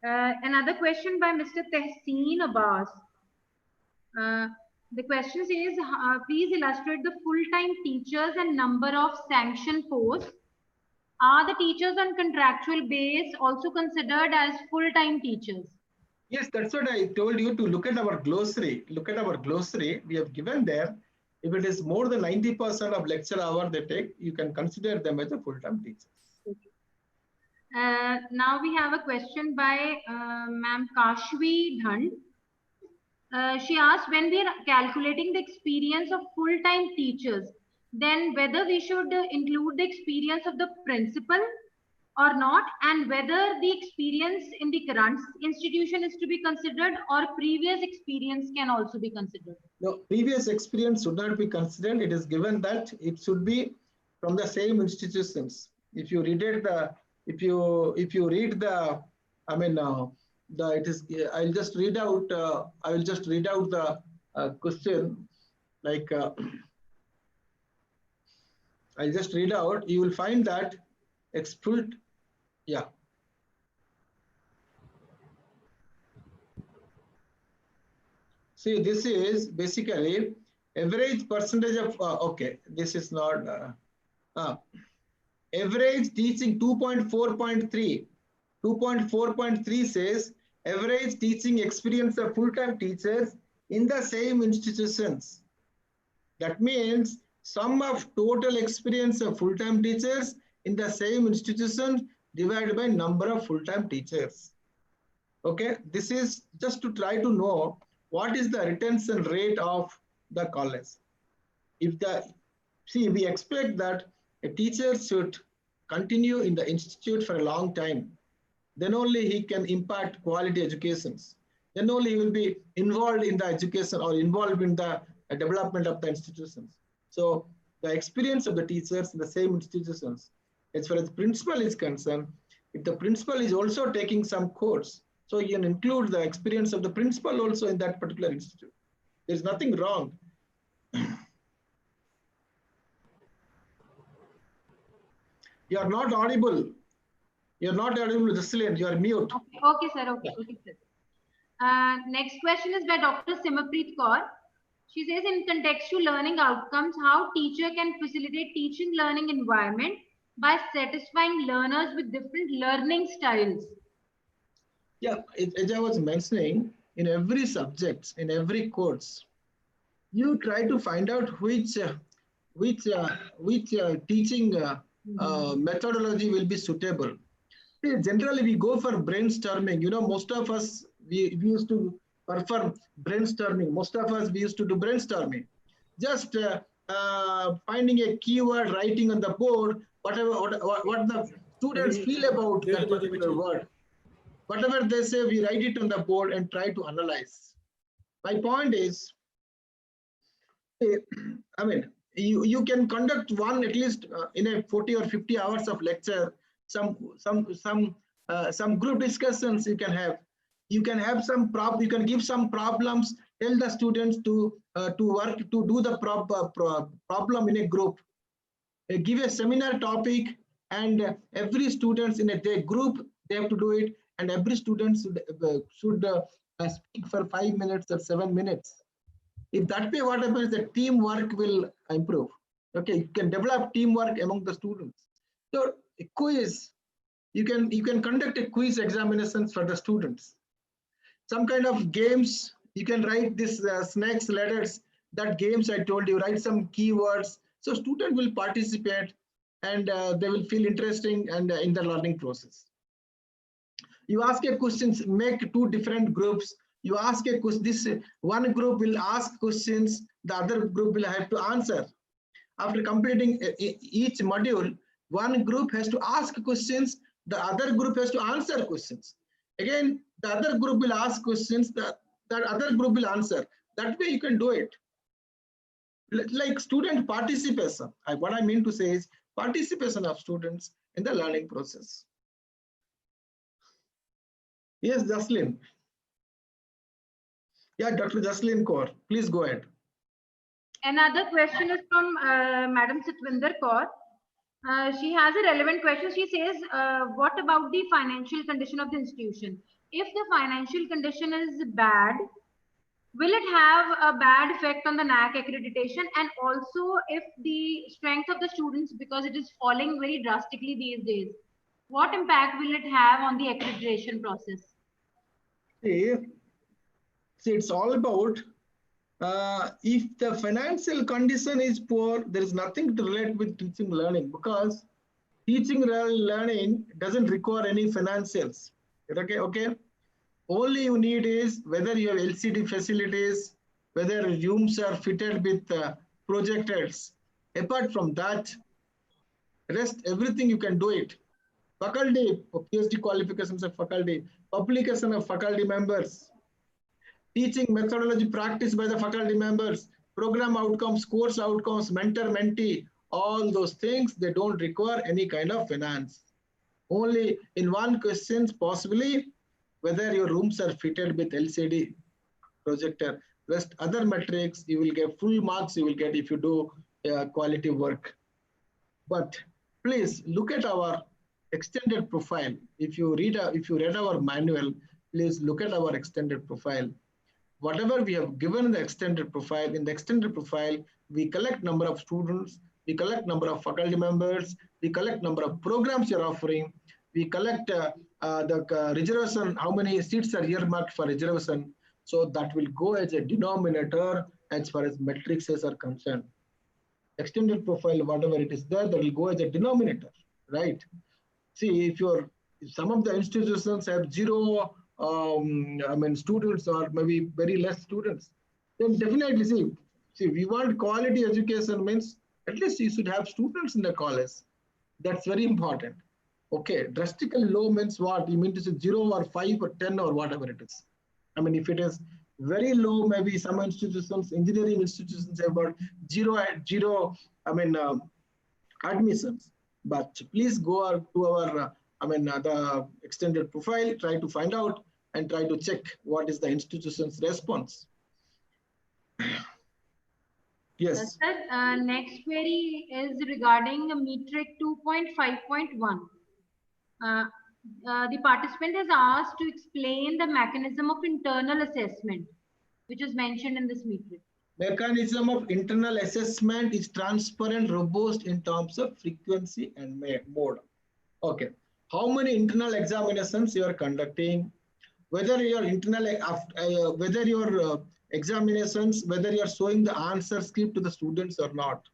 Another question by Mr. Tehseen Abbas. The question says, please illustrate the full-time teachers and number of sanctioned posts. Are the teachers on contractual base also considered as full-time teachers? Yes, that's what I told you to look at our glossary. Look at our glossary. We have given there. If it is more than 90% of lecture hour they take, you can consider them as a full-time teachers. Okay. Now we have a question by Ma'am Kashvi Dhand. She asked, when we are calculating the experience of full-time teachers, then whether we should include the experience of the principal or not, and whether the experience in the current institution is to be considered or previous experience can also be considered. No, previous experience should not be considered. It is given that it should be from the same institutions. If you read it, I'll just read out. I will just read out the question. Like I'll just read out. You will find that yeah. See, this is basically average percentage of, okay, this is not, average teaching 2.4.3. 2.4.3 says average teaching experience of full-time teachers in the same institutions. That means sum of total experience of full-time teachers in the same institution divided by number of full-time teachers. Okay, this is just to try to know what is the retention rate of the college. We expect that a teacher should continue in the institute for a long time. Then only he can impart quality educations. Then only he will be involved in the education or involved in the development of the institutions. So the experience of the teachers in the same institutions, as far as the principal is concerned, if the principal is also taking some course, so you can include the experience of the principal also in that particular institute. There's nothing wrong. You are not audible. You're not audible, Jocelyn. You are mute. Okay, sir. Okay, sir. Next question is by Dr. Simmerpreet Kaur. She says, in contextual learning outcomes, how teacher can facilitate teaching learning environment by satisfying learners with different learning styles. Yeah, as I was mentioning, in every subject, in every course, you try to find out which teaching methodology will be suitable. See, generally, we go for brainstorming. You know, most of us we used to perform brainstorming. Most of us we used to do brainstorming. Just finding a keyword, writing on the board, whatever what the students feel about that particular word. Whatever they say, we write it on the board and try to analyze. My point is, I mean, you can conduct one at least in a 40 or 50 hours of lecture. Some group discussions you can have. You can have some you can give some problems. Tell the students to work to do the problem in a group. Give a seminar topic, and every students in a group they have to do it, and every student should speak for 5 minutes or 7 minutes. If that way, what happens, the teamwork will improve. Okay, you can develop teamwork among the students. So a quiz, you can conduct a quiz examinations for the students. Some kind of games, you can write this snakes letters, that games I told you, write some keywords. So student will participate and they will feel interesting and in the learning process. You ask a questions, make two different groups. You ask a question, this one group will ask questions, the other group will have to answer. After completing each module, one group has to ask questions, the other group has to answer questions. Again, the other group will ask questions, the other group will answer. That way you can do it. Like student participation. What I mean to say is participation of students in the learning process. Yes, Jocelyn. Yeah, Dr. Jocelyn Kaur, please go ahead. Another question is from Madam Satwinder Kaur. She has a relevant question. She says, what about the financial condition of the institution? If the financial condition is bad, will it have a bad effect on the NAAC accreditation? And also, if the strength of the students, because it is falling very drastically these days, what impact will it have on the accreditation process? See, it's all about if the financial condition is poor, there is nothing to relate with teaching learning, because teaching learning doesn't require any financials. Okay. Only you need is whether you have LCD facilities, whether rooms are fitted with projectors. Apart from that, rest everything you can do it. Faculty, PhD qualifications of faculty, publication of faculty members, teaching methodology practiced by the faculty members, program outcomes, course outcomes, mentor-mentee, all those things, they don't require any kind of finance. Only in one question, possibly, whether your rooms are fitted with LCD projector. Rest other metrics, you will get full marks, you will get if you do quality work. But please look at our extended profile. If you read our manual, please look at our extended profile. Whatever we have given in the extended profile, we collect number of students, we collect number of faculty members, we collect number of programs you're offering, we collect the reservation, how many seats are earmarked for reservation. So that will go as a denominator as far as metrics are concerned. Extended profile, whatever it is there, that will go as a denominator, right? See, if some of the institutions have zero students or maybe very less students, then definitely see, we want quality education means at least you should have students in the college. That's very important. Okay, drastically low means what? You mean to say 0 or 5 or 10 or whatever it is. I mean, if it is very low, maybe some institutions, engineering institutions have got zero admissions. But please go to our the extended profile, try to find out and try to check what is the institution's response. Yes. Sir, next query is regarding metric 2.5.1. Uh, the participant has asked to explain the mechanism of internal assessment, which is mentioned in this metric. Mechanism of internal assessment is transparent, robust in terms of frequency and mode. Okay. How many internal examinations you are conducting? Whether your examinations, whether you are showing the answer script to the students or not,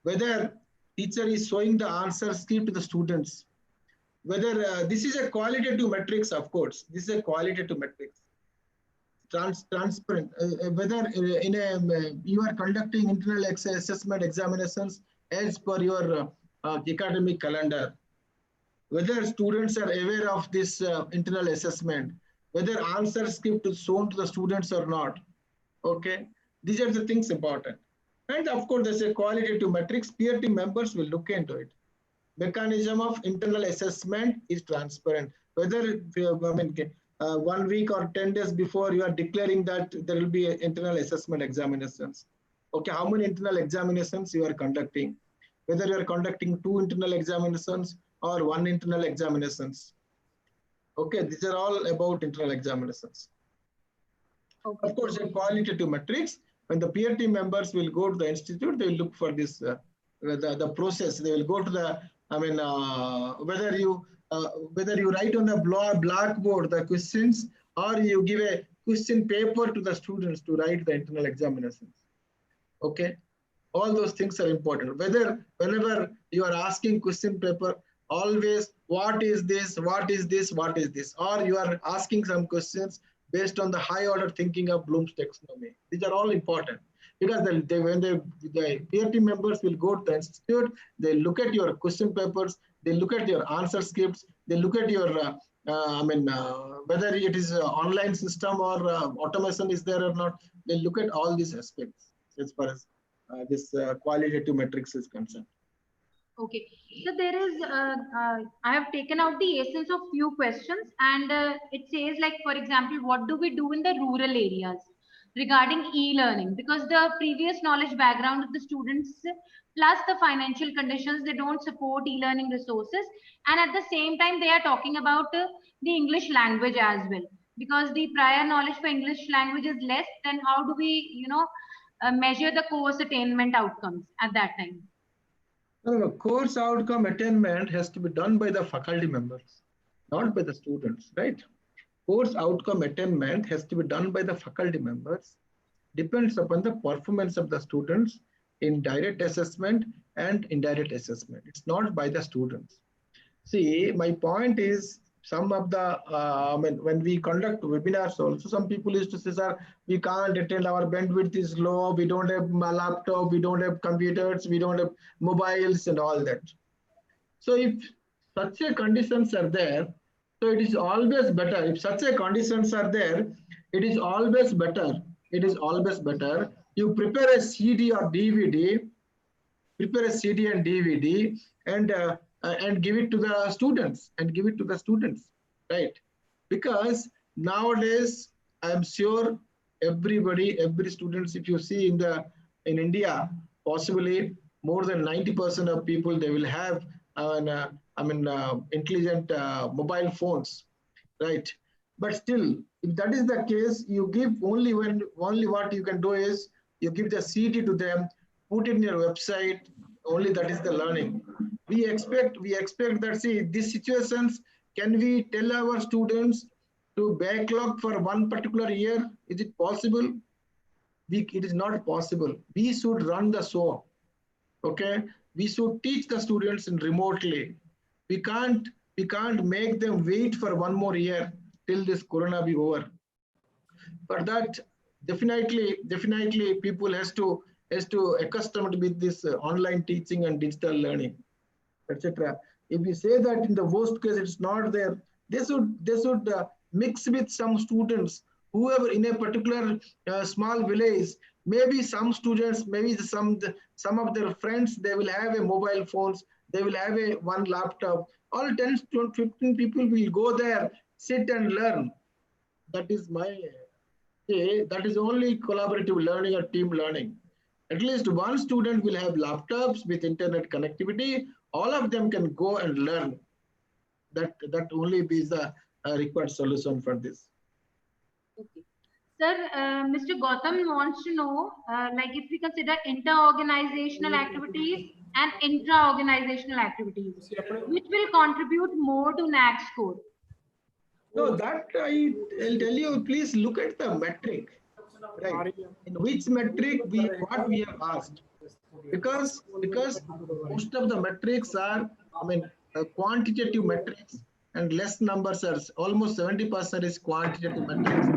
whether teacher is showing the answer script to the students, whether this is a qualitative metrics, of course, this is a qualitative metrics. Transparent, whether in a you are conducting internal assessment examinations as per your academic calendar, whether students are aware of this internal assessment, whether answer script is shown to the students or not. Okay, these are the things important. And of course, there's a qualitative metrics. Peer team members will look into it. Mechanism of internal assessment is transparent. Whether, I mean, 1 week or 10 days before you are declaring that there will be internal assessment examinations. Okay, how many internal examinations you are conducting? Whether you are conducting 2 internal examinations or 1 internal examinations. Okay, these are all about internal examinations. Okay. Of course, in qualitative metrics, when the peer team members will go to the institute, they will look for this, the process. They will go to the, I mean, whether you write on the blackboard the questions or you give a question paper to the students to write the internal examinations. Okay, all those things are important. Whenever you are asking question paper, always what is this, what is this, what is this, or you are asking some questions based on the high order thinking of Bloom's taxonomy. These are all important because when the peer team members will go to the institute, they look at your question papers, they look at your answer scripts, they look at your whether it is an online system or automation is there or not. They look at all these aspects as far as this qualitative metrics is concerned. Okay, so there is, I have taken out the essence of few questions and it says like, for example, what do we do in the rural areas regarding e-learning? Because the previous knowledge background of the students plus the financial conditions, they don't support e-learning resources. And at the same time, they are talking about the English language as well. Because the prior knowledge for English language is less, then how do we, measure the course attainment outcomes at that time? No, course outcome attainment has to be done by the faculty members, not by the students, right? Course outcome attainment has to be done by the faculty members, depends upon the performance of the students in direct assessment and indirect assessment. It's not by the students. See, my point is some of the, when we conduct webinars also, some people used to say, sir, we can't attend, our bandwidth is low, we don't have a laptop, we don't have computers, we don't have mobiles and all that. So if such a conditions are there, so it is always better. If such a conditions are there, it is always better. It is always better. You prepare a CD or DVD, prepare a CD and DVD and give it to the students right? Because nowadays, I am sure every students, if you see in India, possibly more than 90% of people, they will have intelligent mobile phones, right? But still, if that is the case, you give only what you can do is you give the CD to them, put it in your website. Only that is the learning. We expect that, see, these situations, can we tell our students to backlog for one particular year? Is it possible? It is not possible. We should run the show. Okay, we should teach the students remotely. We can't make them wait for one more year till this corona be over. For that, definitely people has to accustomed with this online teaching and digital learning, etc. If we say that in the worst case it's not there, they should mix with some students, whoever in a particular small village. Maybe some students, maybe some of their friends, they will have a mobile phones, they will have a one laptop. All 10 to 15 people will go there, sit and learn. That is my say. That is only collaborative learning or team learning. At least one student will have laptops with internet connectivity. All of them can go and learn. That only is the required solution for this. Okay. Sir, Mr. Gautam wants to know, like if we consider inter-organizational activities and intra-organizational activities, which will contribute more to NAAC score? No, that I'll tell you, please look at the metric. Right. In which metric what we have asked. Because most of the metrics are, quantitative metrics and less numbers are almost 70% is quantitative metrics.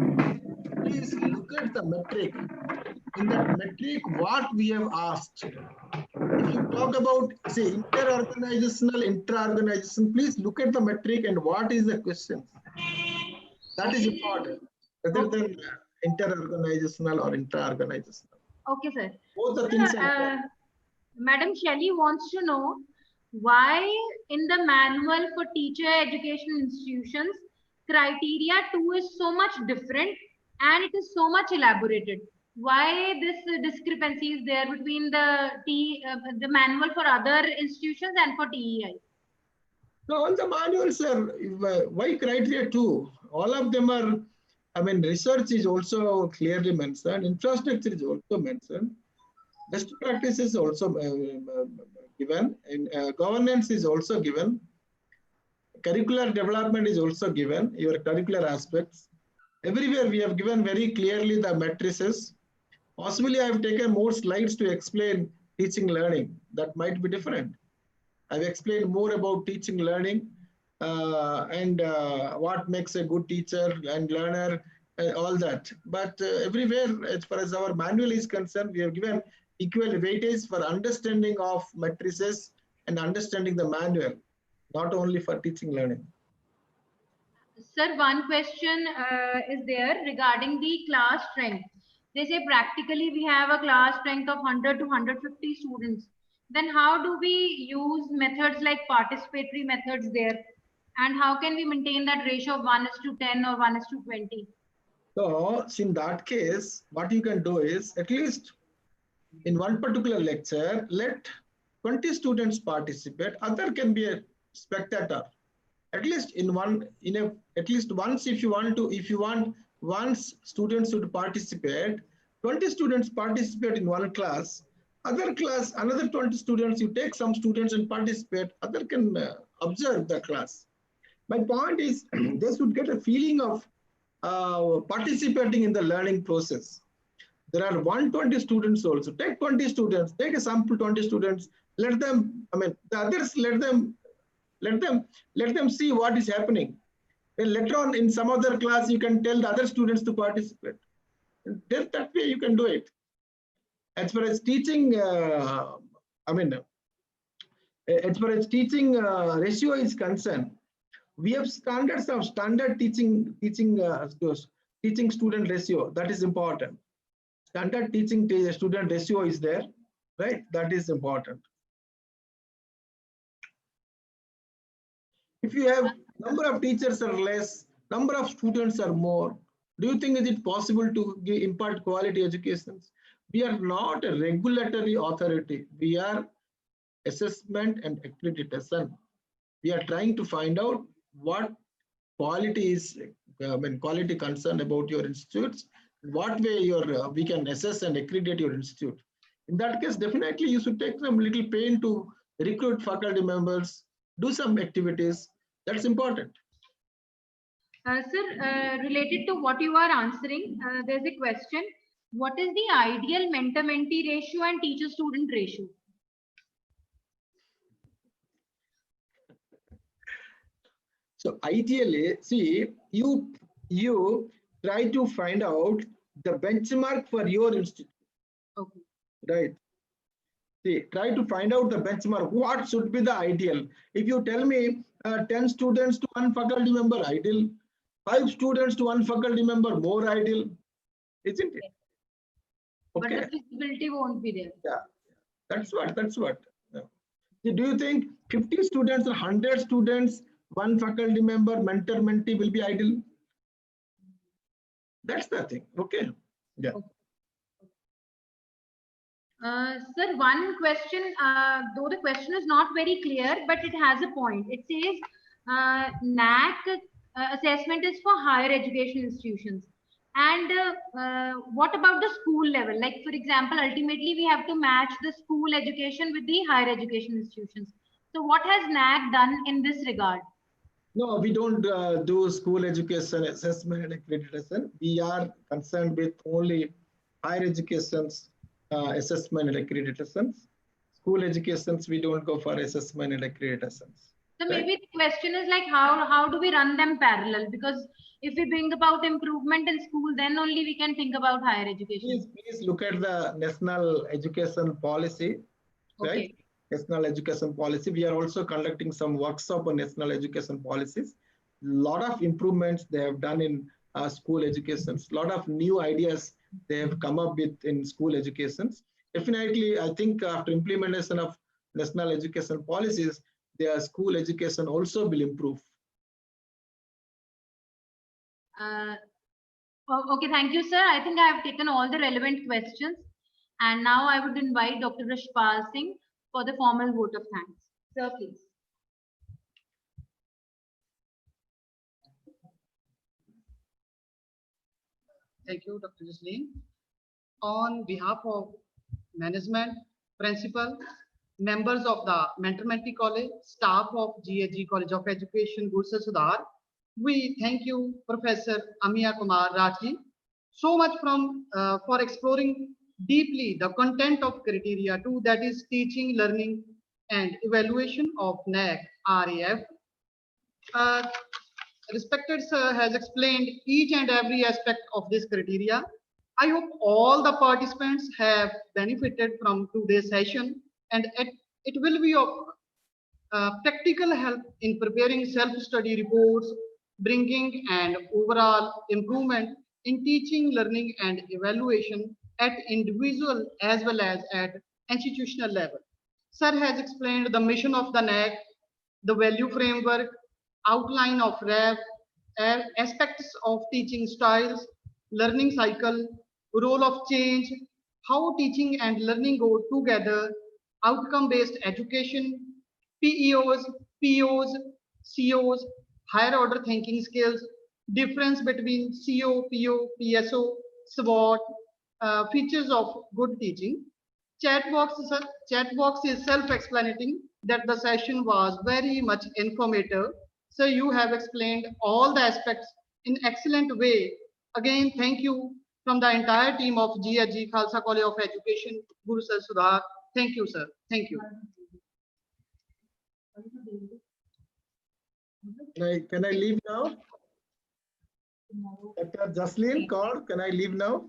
Please look at the metric. In that metric, what we have asked. If you talk about, say, inter-organizational, intra-organization, please look at the metric and what is the question. That is important, rather than inter-organizational or intra-organizational. Okay, sir. Both the things are Madam Shelley wants to know why in the manual for teacher education institutions, criteria 2 is so much different and it is so much elaborated. Why this discrepancy is there between the manual for other institutions and for TEI? No, on the manuals, sir, why criteria 2? All of them are, research is also clearly mentioned, infrastructure is also mentioned, best practice is also given, and governance is also given, curricular development is also given, your curricular aspects. Everywhere we have given very clearly the matrices. Possibly I have taken more slides to explain teaching learning. That might be different. I've explained more about teaching learning and what makes a good teacher and learner, all that. But everywhere, as far as our manual is concerned, we have given equal weightage for understanding of matrices and understanding the manual, not only for teaching learning. Sir, one question is there regarding the class strength. They say practically we have a class strength of 100 to 150 students. Then how do we use methods like participatory methods there? And how can we maintain that ratio of 1:10 or 1:20? So in that case, what you can do is at least in one particular lecture, let 20 students participate. Other can be a spectator. At least at least once, if you want once students should participate, 20 students participate in one class. Other class, another 20 students, you take some students and participate. Other can observe the class. My point is they should get a feeling of participating in the learning process. There are 120 students also. Take 20 students, take a sample 20 students, let them, the others, let them see what is happening. Then later on in some other class, you can tell the other students to participate. And that way you can do it. As far as teaching, as far as teaching ratio is concerned, we have standards of standard teaching student ratio. That is important. Standard teaching student ratio is there, right? That is important. If you have number of teachers are less, number of students are more, do you think is it possible to impart quality education? We are not a regulatory authority. We are assessment and accreditation. We are trying to find out what quality is, quality concern about your institutes, what way we can assess and accredit your institute. In that case, definitely you should take some little pain to recruit faculty members, do some activities. That's important. Sir, related to what you are answering, there's a question. What is the ideal mentor-mentee ratio and teacher-student ratio? So ideally, see, you try to find out the benchmark for your institute. Okay. Right. See, try to find out the benchmark. What should be the ideal? If you tell me 10 students to one faculty member, ideal. 5 students to one faculty member, more ideal. Isn't it? Okay. But the feasibility won't be there. Yeah. That's what. Yeah. Do you think 50 students or 100 students, one faculty member, mentor-mentee will be ideal? That's the thing. Okay. Yeah. Okay. Sir, one question, though the question is not very clear, but it has a point. It says NAAC assessment is for higher education institutions. And what about the school level? Like, for example, ultimately we have to match the school education with the higher education institutions. So what has NAAC done in this regard? No, we don't do school education assessment and accreditation. We are concerned with only higher education's assessment and accreditations. School educations, we don't go for assessment and accreditations. So maybe the question is like, how do we run them parallel? Because if we bring about improvement in school, then only we can think about higher education. Please look at the national education policy, right? Okay. National education policy. We are also conducting some workshop on national education policies. Lot of improvements they have done in school educations. Lot of new ideas they have come up with in school educations. Definitely, I think after implementation of national education policies, their school education also will improve. Okay, thank you, sir. I think I have taken all the relevant questions. And now I would invite Dr. Rashpal Singh for the formal vote of thanks. Sir, please. Thank you, Dr. Jasleen. On behalf of management, principal, members of the Mentee College, staff of G.H.G. College of Education, Gurusar Sadhar, we thank you, Professor Amiya Kumar Rath, so much for exploring deeply the content of criteria 2, that is teaching, learning, and evaluation of NAAC RAF. Respected sir has explained each and every aspect of this criteria. I hope all the participants have benefited from today's session, and it will be of practical help in preparing self-study reports, bringing an overall improvement in teaching, learning, and evaluation at individual as well as at institutional level. Sir has explained the mission of the NAAC, the value framework, outline of RAF, aspects of teaching styles, learning cycle, role of change, how teaching and learning go together, outcome-based education, PEOs, POs, COs, higher order thinking skills, difference between CO, PO, PSO, SWOT, features of good teaching. Chat box is self-explanatory that the session was very much informative. So you have explained all the aspects in excellent way. Again, thank you from the entire team of G.H.G. Khalsa College of Education, Gurusar Sadhar. Thank you, sir. Thank you. Can I leave now? Dr. Jasleen Kaur, can I leave now?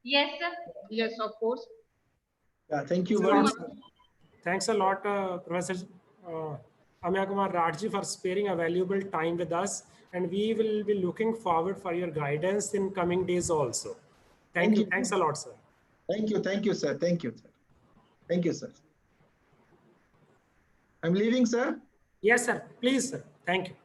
Yes, sir. Yes, of course. Yeah, thank you very much. Thanks a lot, Professor Amiya Kumar Rath for sparing a valuable time with us. And we will be looking forward for your guidance in coming days also. Thank you. Thanks a lot, sir. Thank you, sir. Thank you, sir. Thank you, sir. I'm leaving, sir. Yes, sir. Please, sir. Thank you.